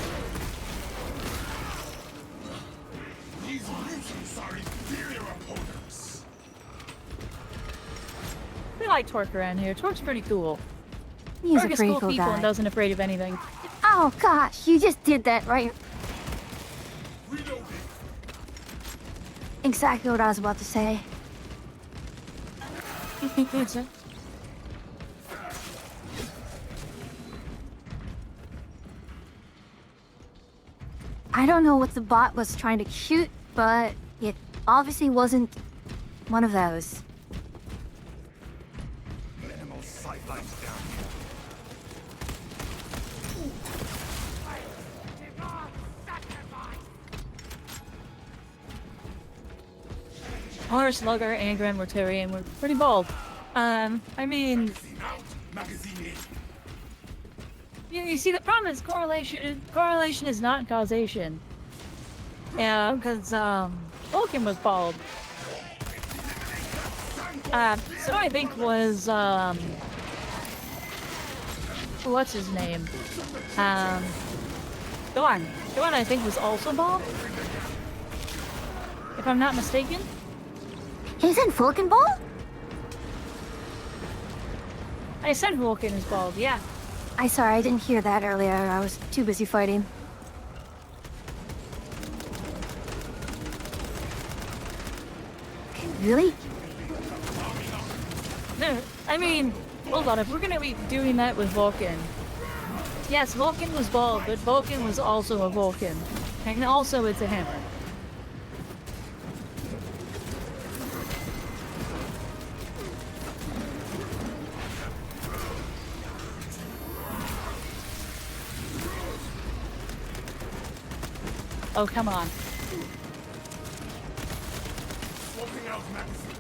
We like Torque around here. Torque's pretty cool. He's Torque a is pretty cool cool people guy. and doesn't afraid of anything. Oh gosh, you just did that right. Exactly what I was about to say. I don't know what the bot was trying to shoot, but it obviously wasn't one of those. Minimal sightlines down here. Horus, Slugger, and Grand Mortarian were pretty bold. I mean, Magazine out. Magazine in. you see, the problem is correlation is not causation. Yeah, because, Vulcan was bald. So I think was, what's his name? Dawn. Dawn, I think, was also bald. If I'm not mistaken. Isn't Vulcan bald? I said Vulcan is bald, yeah. Sorry, I didn't hear that earlier. I was too busy fighting. Really? No, I mean, hold on, if we're gonna be doing that with Vulcan. Yes, Vulcan was bald, but Vulcan was also a Vulcan. And also it's a hammer. Oh, come on. Swapping out magazine.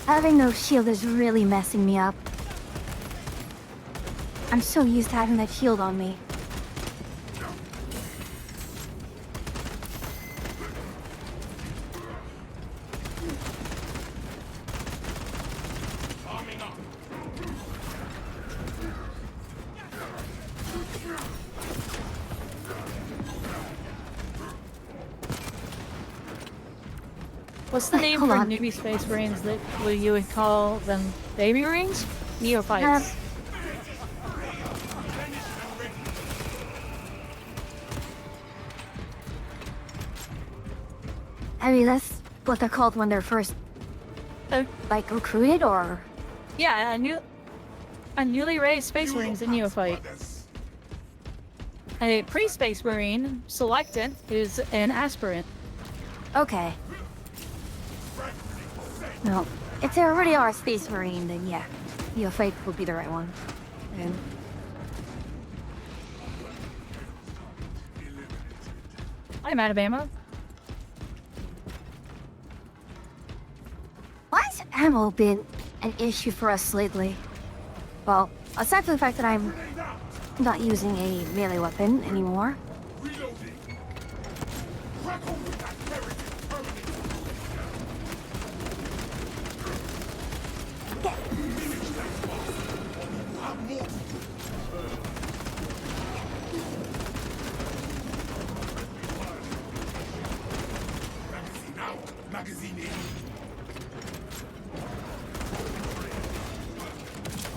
Having no shield is really messing me up. I'm so used to having that shield on me. Arming up. What's the name hold for on. newbie space marines that you would call them baby marines? Neophytes. I mean, that's what they're called when they're first, Uh, like, recruited, or... yeah, a newly raised space marine is a neophyte. Others. A pre-space marine selected is an aspirant. Okay. No, if they already are a space marine, then yeah, Neophyte would be the right one. And I'm out of ammo. why has ammo been an issue for us lately? Well, aside from the fact that I'm not using a melee weapon anymore. Reloading. Crack open that heritage permanently. Get You have more to do. Magazine out. Magazine in.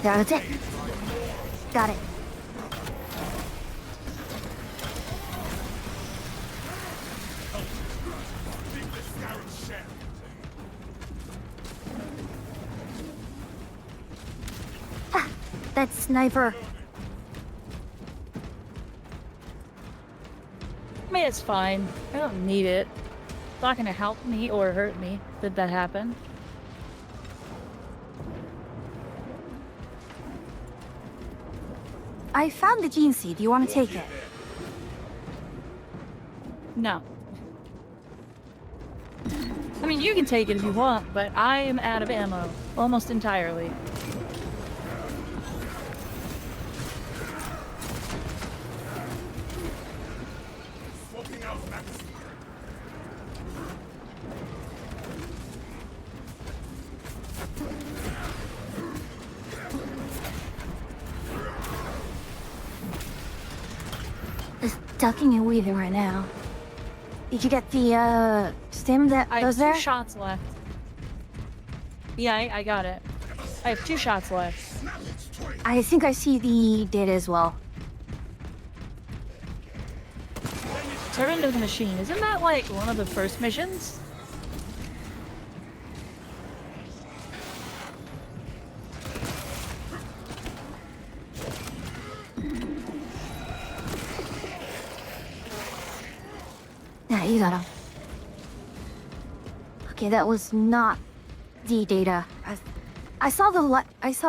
that's it. Got it. Leave the scarab shell. That sniper. I mean, it's fine. I don't need it. It's not gonna help me or hurt me did that happen. I found the gene seed. Do you want to take it? No. I mean, you can take it if you want, but I am out of ammo. Almost entirely. Swapping out magazine. Just ducking and weaving right now. Did you get the stem that I goes have there? 2 shots left. Yeah, I got it. I have 2 shots left. I think I see the data as well. Turn into the machine. Isn't that like one of the first missions? Yeah, you got him. Okay, that was not the data. I saw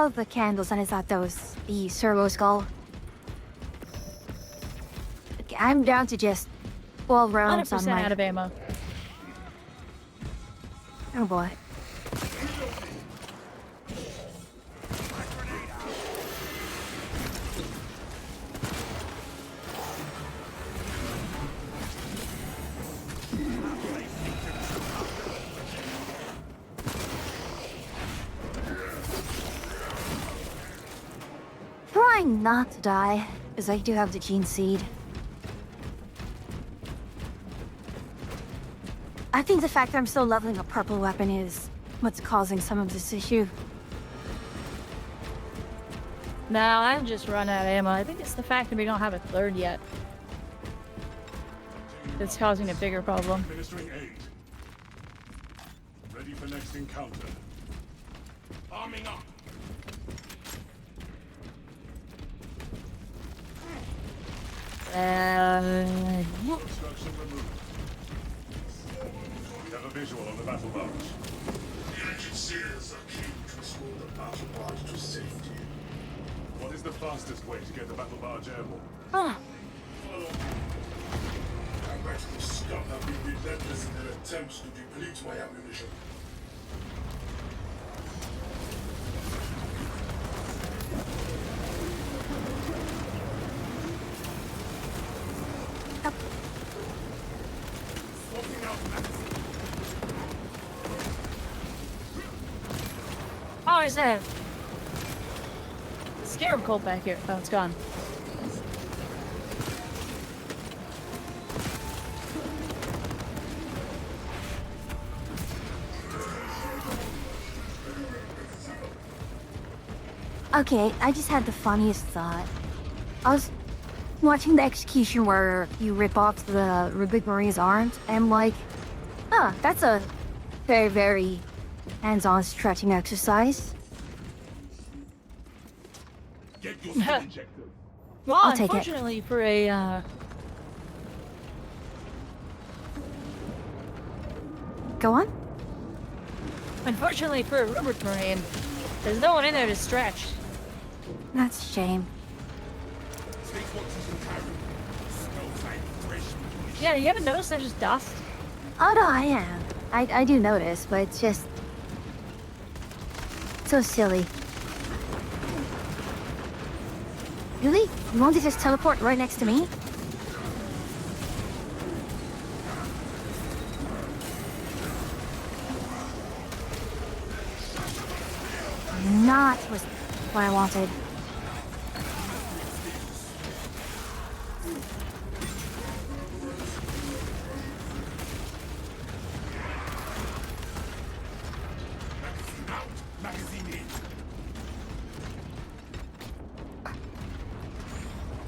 the candles and I thought that was the servo skull. Okay, I'm down to just 12 rounds on 100% my... out of ammo. Oh boy. Trying not to die, because I do have the gene seed. I think the fact that I'm still leveling a purple weapon is what's causing some of this issue. No, I'm just running out of ammo. I think it's the fact that we don't have a 3rd yet that's causing a bigger problem. Administering aid. Ready for next encounter. Arming up. Obstruction removed. We have a visual on the battle barge. The engineers are keen to restore the battle barge to safety. What is the fastest way to get the battle barge airborne? Huh. Follow me. I bet the scum have been relentless in their attempts to deplete my ammunition. Oh, is that scarab cold back here? Oh, it's gone. Okay, I just had the funniest thought. I was watching the execution where you rip off the Rubik Marine's arms, and I'm like, huh, that's a very, very hands-on stretching exercise. Get your skin injector. Well, I'll take it. unfortunately for a, Go on. unfortunately for a Rubik Marine, there's no one in there to stretch. That's a shame. Yeah, you haven't noticed there's just dust? Oh no, I am. I do notice, but it's just so silly. Really? You want to just teleport right next to me? Not what I wanted.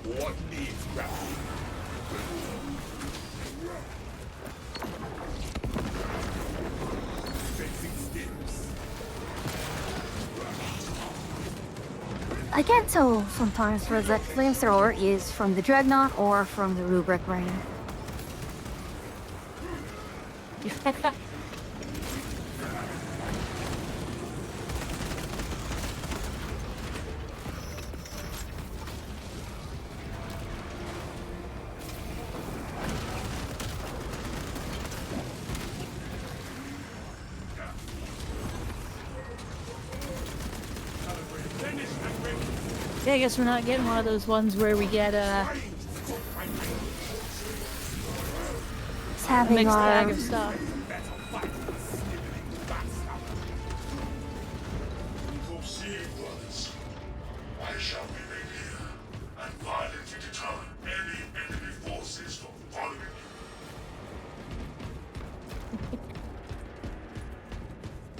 What needs grappling? Facing sticks. I can't tell sometimes whether that flamethrower is from the Dreadnought or from the Rubric Marine. Yeah, I guess we're not getting one of those ones where we get a It's having mixed bag our... of stuff. Proceed, brothers. I shall remain here and violently deter any enemy forces from following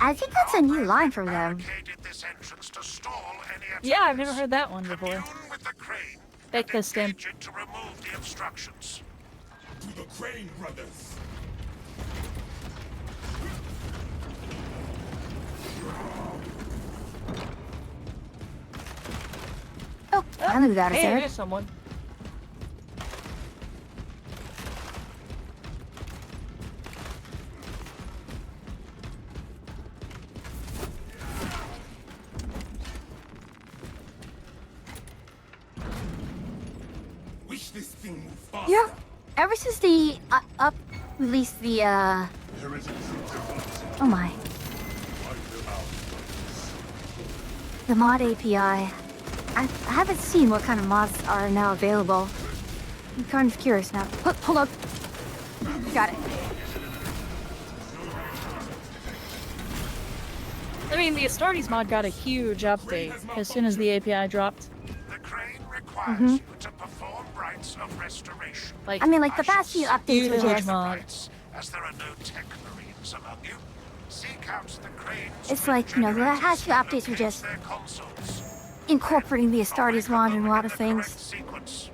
you. I think that's a new line from them. Barricaded this entrance to stall any Yeah, I've attackers. never heard that one before. Commune with the crane Take and this, Tim. engage it to remove the obstructions. To the Crane Brothers. Oh, I knew that was Hey, there. there's someone. Wish this thing moved faster. Yeah. Ever since the up released the oh my, the mod API, I haven't seen what kind of mods are now available. I'm kind of curious now. Hold up. Got it. I mean, the Astartes mod got a huge update as soon as the API dropped. The crane requires you to perform rites of restoration. Like, I mean, like the past few updates were Huge just. mod. Rites, as there are no tech marines among you. Seek out the crane's It's like, you know, the past few updates were just their consoles. incorporating the Astartes mod in a lot of things. Sequence.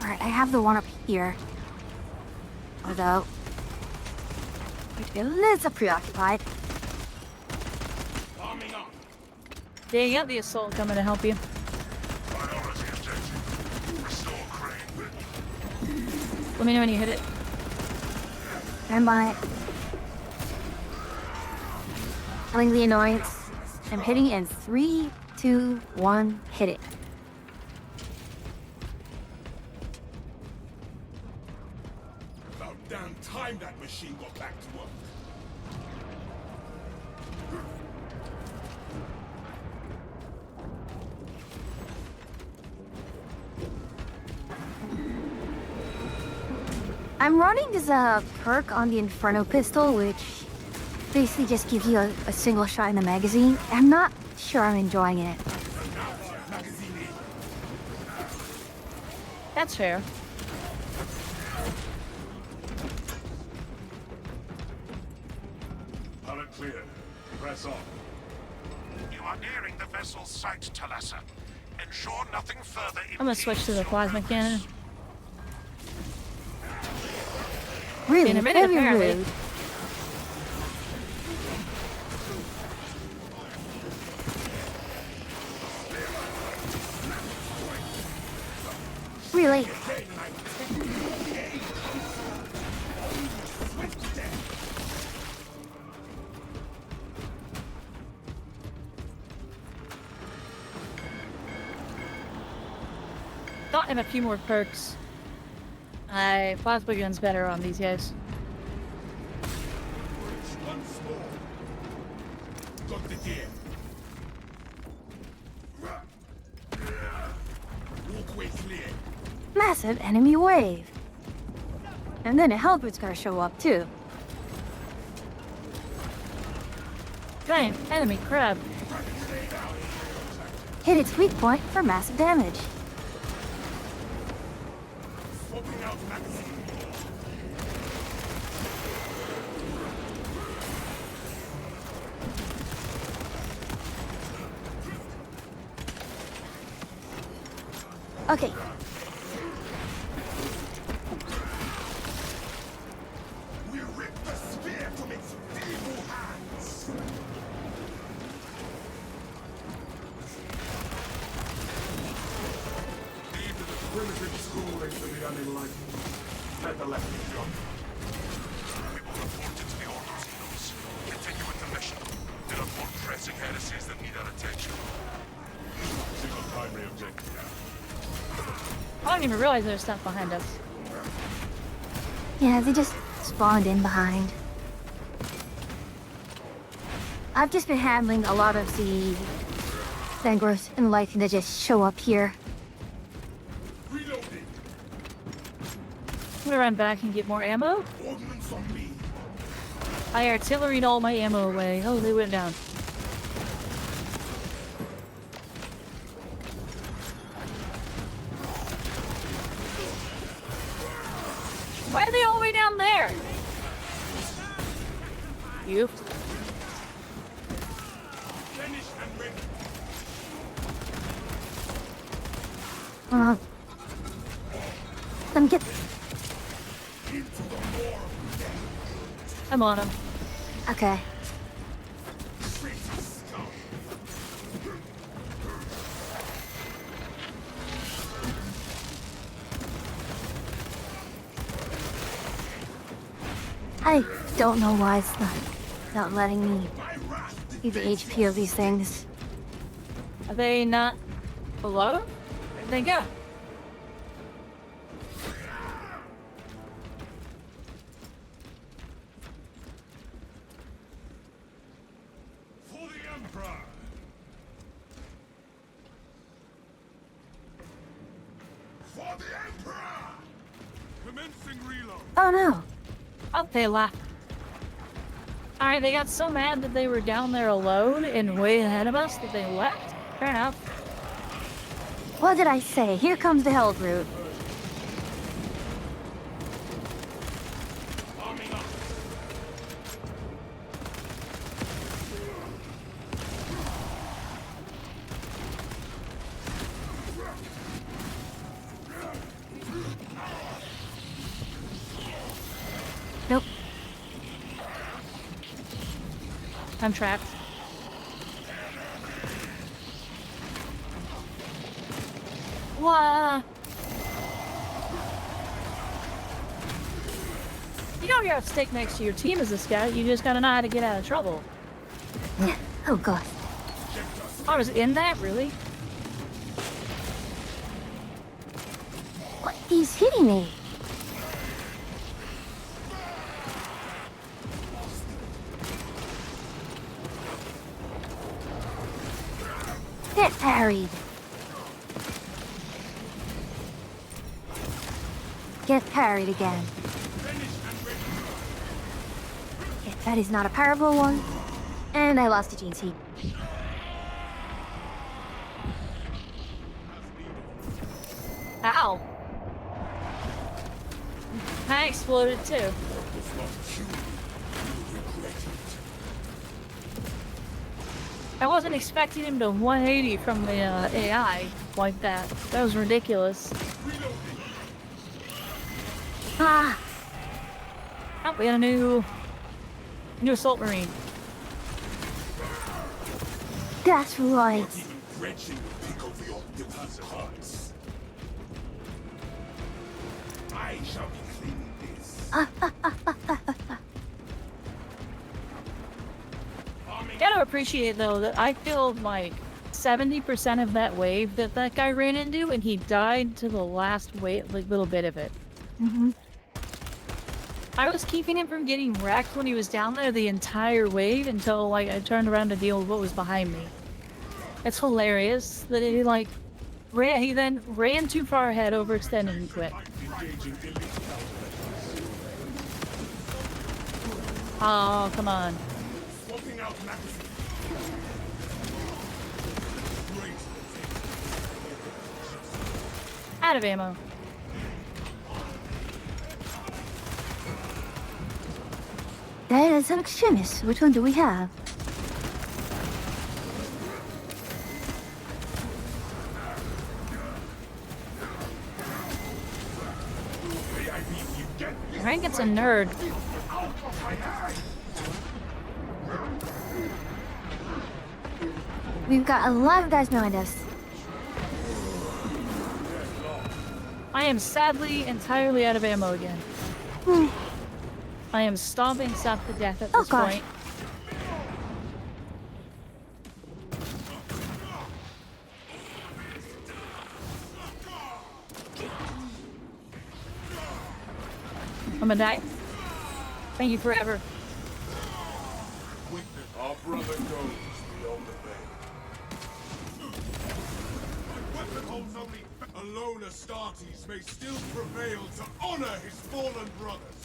Alright, I have the one up here. Although, I'd be a little preoccupied. Arming up. Yeah, you got the assault coming to help you. Priority objective. Restore crane. Let me know when you hit it. Stand by. Killing the annoyance. I'm hitting in 3, 2, 1, hit it. About damn time that machine got back to work. I'm running this perk on the Inferno pistol, which basically just gives you a single shot in the magazine. I'm not sure I'm enjoying it. Magazine That's fair. Pallet clear. Press on. You are nearing the vessel's site, Talassa. Ensure nothing further. I'm gonna switch to the plasma cannon. Really, In a minute, very apparently. rude. Really? Thought in a few more perks. Plasma gun's better on these guys. Once more. Got the gear. Walkway clear. Massive enemy wave. And then a Hellbird's gonna show up too. Giant enemy crab. Hit its weak point for massive damage. Swapping out magazine. Okay. We rip the spear from its feeble hands. Leave the primitive schooling to the unenlightened. Let the lesson jump. We will report it to the Order's heroes. Continue with the mission. There are more pressing heresies that need our attention. Single primary objective. I didn't even realize there was stuff behind us. Yeah, they just spawned in behind. I've just been handling a lot of the Zangros and Lightning that just show up here. Reloading. I'm gonna run back and get more ammo. Ordnance on me. I artilleried all my ammo away. Oh, they went down. Why are they all the way down there? You. Let me get. I'm on him. Okay. I don't know why it's not letting me see the HP of these things. Are they not below? Where'd they go? For the Emperor! For the Emperor! Commencing reload! Oh no! Oh, they laughed. Alright, they got so mad that they were down there alone and way ahead of us that they left. Fair enough. What did I say? Here comes the hell brute. Nope. I'm trapped. What? You know you're a stick next to your team as a scout. You just gotta know how to get out of trouble. Oh god. I was in that, really? What? He's hitting me. Get parried. Get parried again. Okay, that is not a powerful one. And I lost a Gene's heat. Ow. I exploded too. I wasn't expecting him to 180 from the AI like that. That was ridiculous. Ah! Oh, we got a new assault marine. That's right. Gretchen will pick over your Octopus hearts. I shall be cleaning this. Gotta appreciate though that I killed like 70% of that wave that guy ran into, and he died to the last wave, like little bit of it. Mm-hmm. I was keeping him from getting wrecked when he was down there the entire wave until like I turned around to deal with what was behind me. It's hilarious that he like he then ran too far ahead, overextended, and quit. Oh, come on. Swapping out magazine. Great. Out of ammo. That is an extremist. Which one do we have? Rank gets a nerd. We've got a lot of guys behind us. I am sadly entirely out of ammo again. I am stomping stuff to death at this point. I'm gonna die. Thank you forever. Our brother goes beyond the veil. My weapon holds only. Alone Astartes may still prevail to honor his fallen brothers.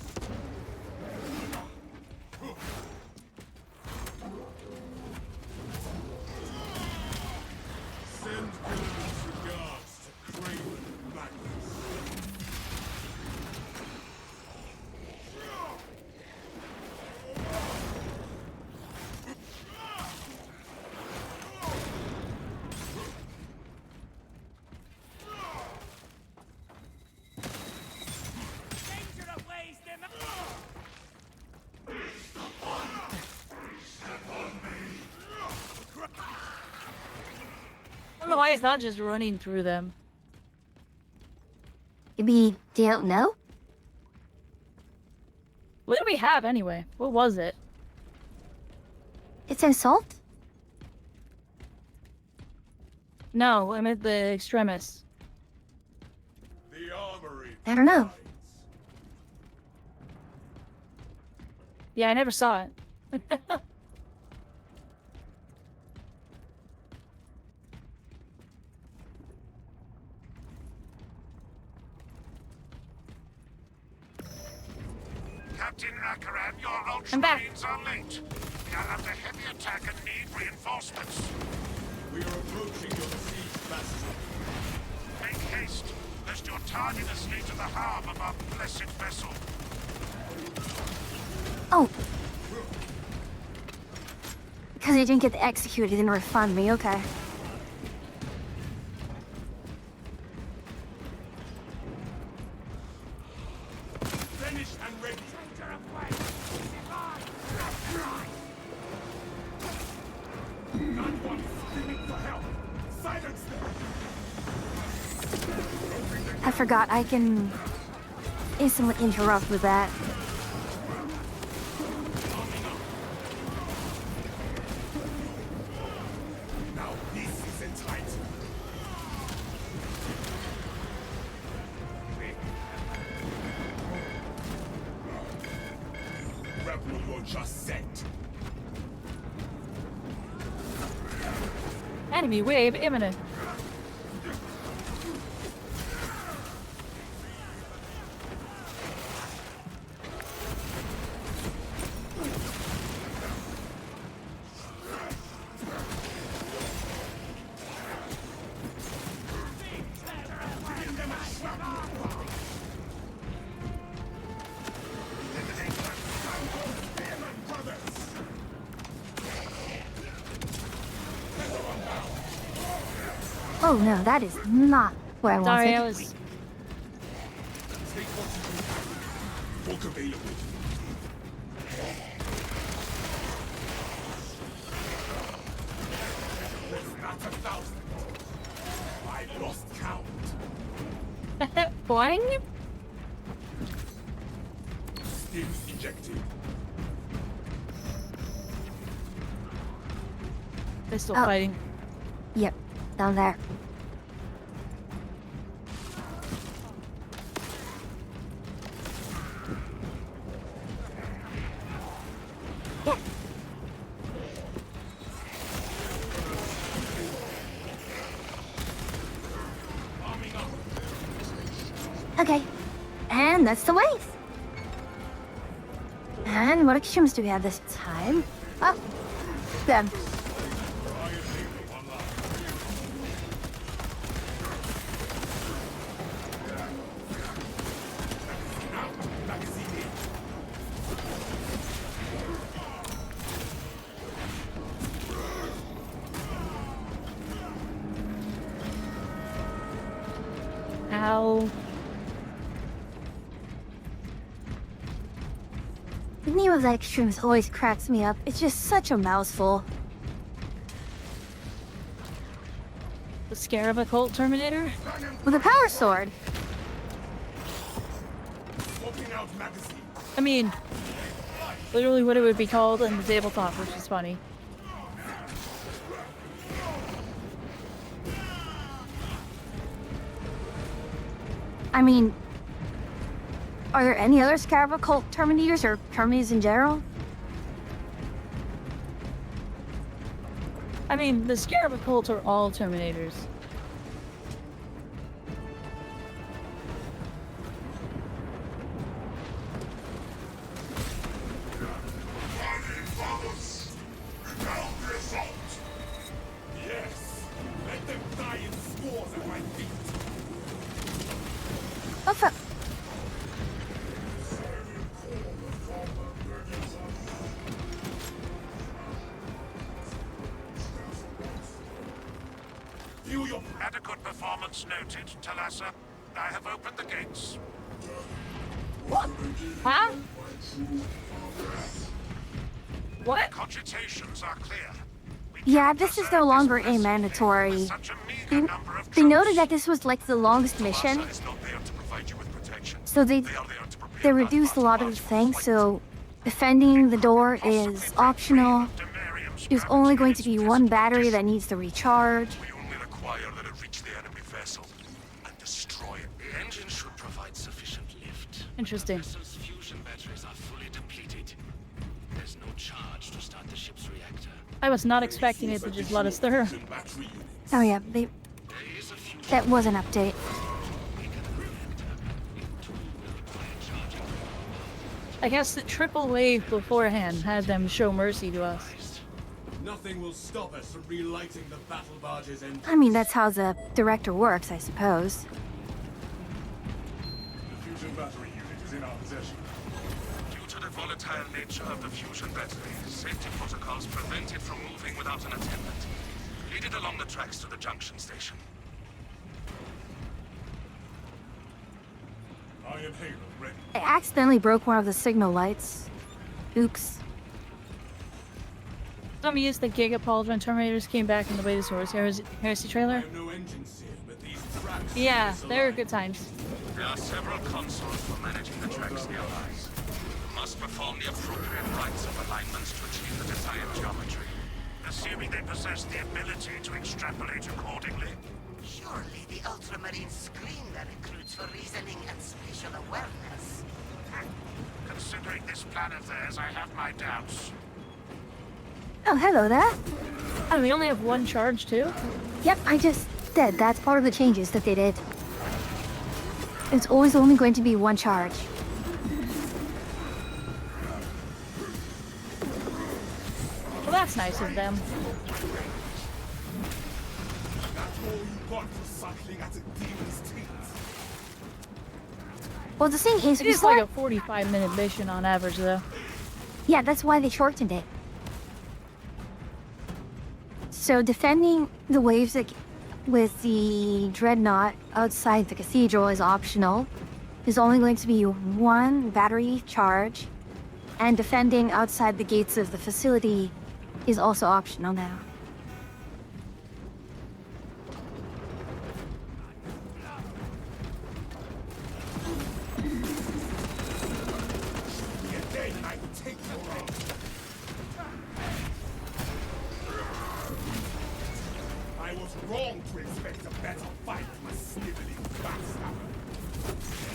Send Gilliman's regards to Craven Magnus. don't know why he's not just running through them. Maybe they don't know? What did we have anyway? What was it? It's an assault? No, I meant the extremists. The armory. I don't know. Yeah, I never saw it. Captain Akaran, your I'm back. Ultramarines are late. We are under heavy attack and need reinforcements. We are approaching your siege bastion. Make haste, lest your tardiness lead to the harm of our blessed vessel. Oh. Because I didn't get executed and refund me, okay. Finished and ready. Not one screaming for help. Silence them. I forgot I can instantly interrupt with that. Now this is entitled. Rebel you're just sent. Enemy wave imminent. Oh no, that is not where I Sorry, I wanted. was... Take what you need. Book available. Was not 1,000. I lost count. Boing? Stims ejected. They're still Oh. fighting. Yep, down there. Yeah. Okay, and that's the wave. And what extremes do we have this time? Oh, them. Ow. The name of that extremes always cracks me up. It's just such a mouthful. The Scarab Occult Terminator? With a power sword. Swapping out magazine. I mean, literally what it would be called in the tabletop, which is funny. I mean, are there any other Scarab Occult Terminators or Terminators in general? I mean, the Scarab Occult are all Terminators. Yes. Let them die in scores at my feet. What's up? Feel your Adequate performance noted, Talassa. I have opened the gates. What? Huh? What? Cogitations are clear. We Yeah, this is no longer a mandatory. Such a They, meager number of they noted troops. that this was like the longest mission, Is not there to provide you with protection. so they Are there to prepare they reduced a lot of the things. So defending the door is optional. Demarium's There's only going to be one battery that needs to recharge. We only require that it reach the enemy vessel and destroy it. The engine should provide sufficient lift. Interesting. The vessel's fusion batteries are fully depleted. There's no charge to start the ship's reactor. I was not expecting it to just let us through. Battery units. Oh yeah, There is a fusion that was an update. weaken the reactor. It too will require charging. I guess the triple wave beforehand had them show mercy to us. Nothing will stop us from relighting the battle barges and I mean, that's how the director works, I suppose. the fusion battery unit is in our possession. Due to the volatile nature of the fusion battery, safety protocols prevent it from moving without an attendant. Lead it along the tracks to the junction station. I am Halo, ready. I accidentally broke one of the signal lights. Oops. Some used the Gigapauldron Terminators came back in the latest Heresy I trailer. have no engines here, but these tracks. Yeah, are they were good times. There are several consoles for managing the tracks nearby. You must perform the appropriate rites of alignments to achieve the desired geometry. Assuming they possess the ability to extrapolate accordingly. Surely the ultramarine screen that recruits for reasoning and spatial awareness. Considering this plan of theirs, I have my doubts. Oh, hello there. Oh, we only have one charge too? Yep, I just did. That's part of the changes that they did. It's always only going to be one charge. Well, that's nice of them. That's all you got for suckling at a demon's teeth. Well, the thing is, It is like a 45-minute mission on average, though. yeah, that's why they shortened it. So defending the waves with the dreadnought outside the cathedral is optional. There's only going to be one battery charge, and defending outside the gates of the facility is also optional now. Again, and I will take your own. I was wrong to expect a better fight from a sniveling backstabber.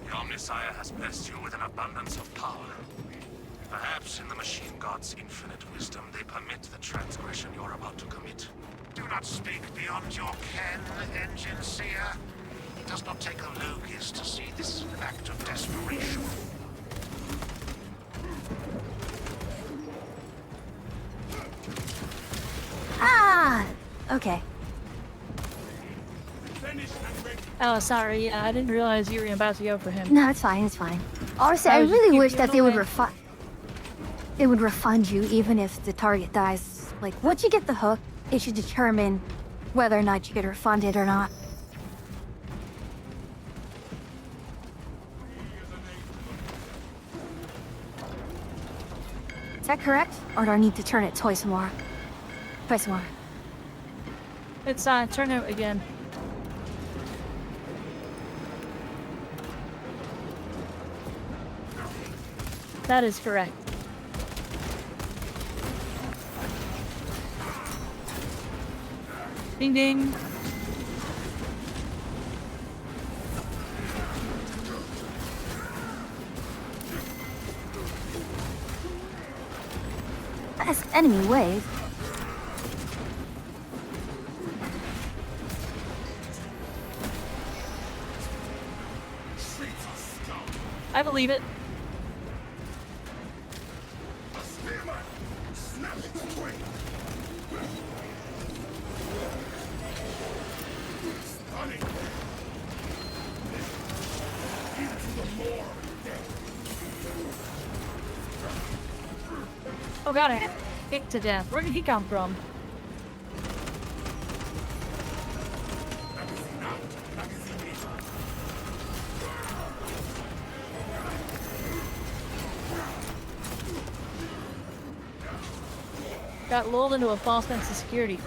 Your Messiah has blessed you with an abundance of power. Perhaps in the machine god's infinite wisdom, they permit the transgression you're about to commit. Do not speak beyond your ken, Engine Seer. It does not take a Logis to see this act of desperation. Ah! Okay. Finished and ready. Oh, sorry. Yeah, I didn't realize you were about to go for him. No, it's fine, it's fine. Honestly, I I was just really keeping wish you that they would away. refund you even if the target dies. Like, once you get the hook, it should determine whether or not you get refunded or not. Is that correct? Or do I need to turn it twice more? Twice more. It's turn out again. That is correct. Ding ding. That's enemy wave. I believe it. Spearman! Snap its twig! Stunning! Into the more of death! Oh god, I kicked to death. Where did he come from? Magazine out! Magazine got lulled into a false sense of security.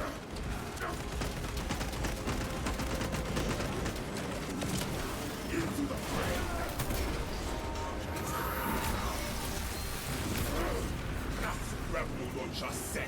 Rebel launcher set.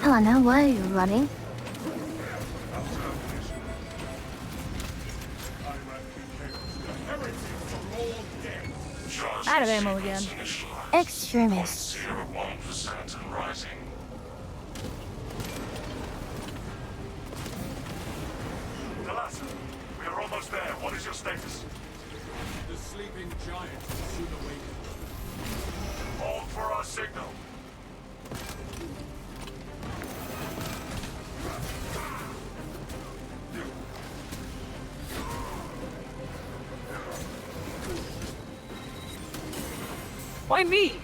Helena, why are you running? Out of ammo again. Extremists. 0.1% and rising. Dalasa, we are almost there. What is your status? The sleeping giant will soon awaken. Hold for our signal. Why me?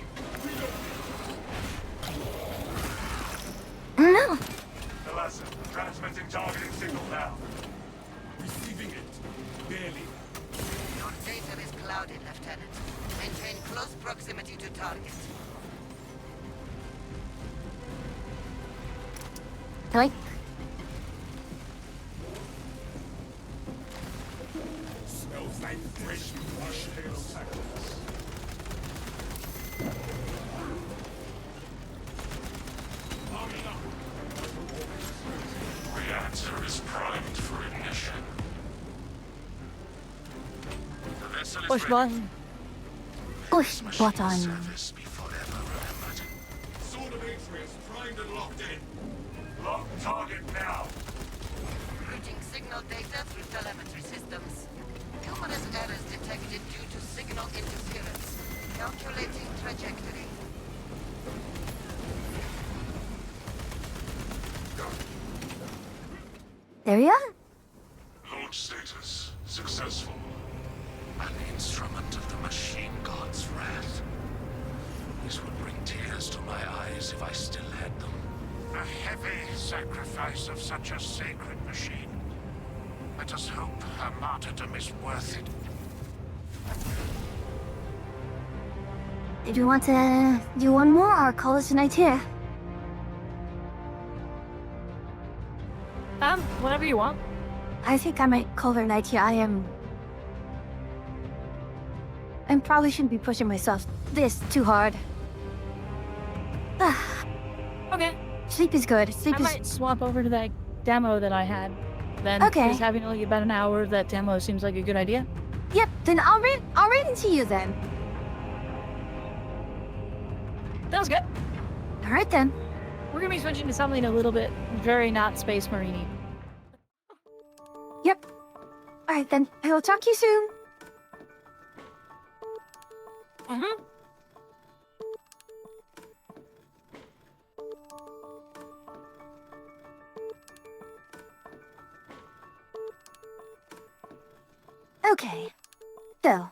No. Dalasa, transmitting targeting signal now. Receiving it. Barely. Your data is clouded, Lieutenant. Maintain close proximity to target. Like, Smells like fresh wash hail sacrifice. Reactor is primed for ignition. The vessel is Push ready. button. push button. Service be forever remembered. Sword of Atreus primed and locked in. Lock target now. Routing signal data through telemetry systems. Numerous errors detected due to signal interference. Calculating trajectory. There you are. Launch status successful. An instrument of the machine god's wrath. This would bring tears to my eyes if I still had them. A heavy sacrifice of such a sacred machine. Let us hope her martyrdom is worth it. Did you want to do one more or call it a night here? Whatever you want. I think I might call it a night here. I probably shouldn't be pushing myself this too hard. Okay. Sleep is good. Sleep I is... might swap over to that demo that I had. Then Okay. just having only about an hour, that demo seems like a good idea. Yep, then I'll read it to you then. Sounds good. Alright then. We're gonna be switching to something a little bit very not Space Marine-y. Yep. Alright then. I will talk to you soon. Mm-hmm. Okay. So.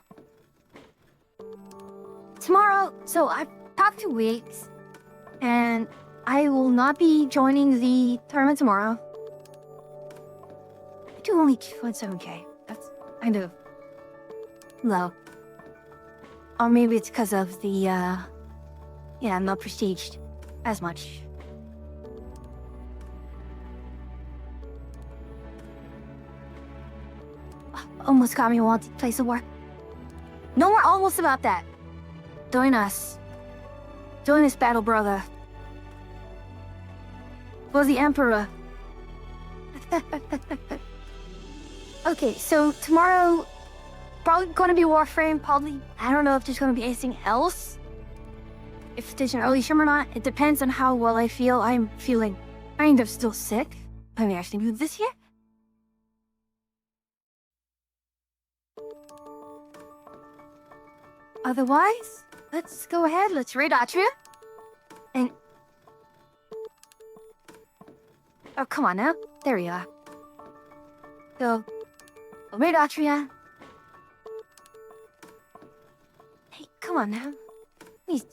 Tomorrow, so I've talked to Weeks, and I will not be joining the tournament tomorrow. I do only 2.7k. That's kind of low. Or maybe it's because of the, yeah, I'm not prestiged as much. Almost got me wanted place of work. No more almost about that. Join us. Join this battle, brother. For the Emperor. Okay, so tomorrow, probably gonna be Warframe, probably. I don't know if there's gonna be anything else. If there's an early stream or not, it depends on how well I feel. I'm feeling kind of still sick. Let me actually move this here. Otherwise, let's go ahead, let's raid Atria. And Oh, come on now. There we are. So, obey Atria. Hey, come on now. Please.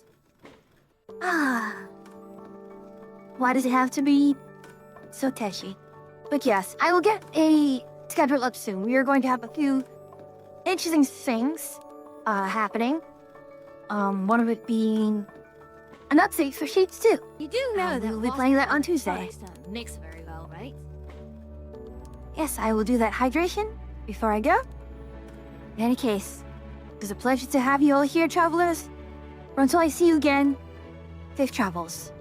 Ah. Why does it have to be so teshy? But yes, I will get a schedule up soon. We are going to have a few interesting things happening. One of it being an update for Sheets 2. You do know that we'll be playing that on Tuesday. products don't mix very well, right? Yes, I will do that hydration before I go. In any case, it was a pleasure to have you all here, travelers. Or until I see you again, safe travels.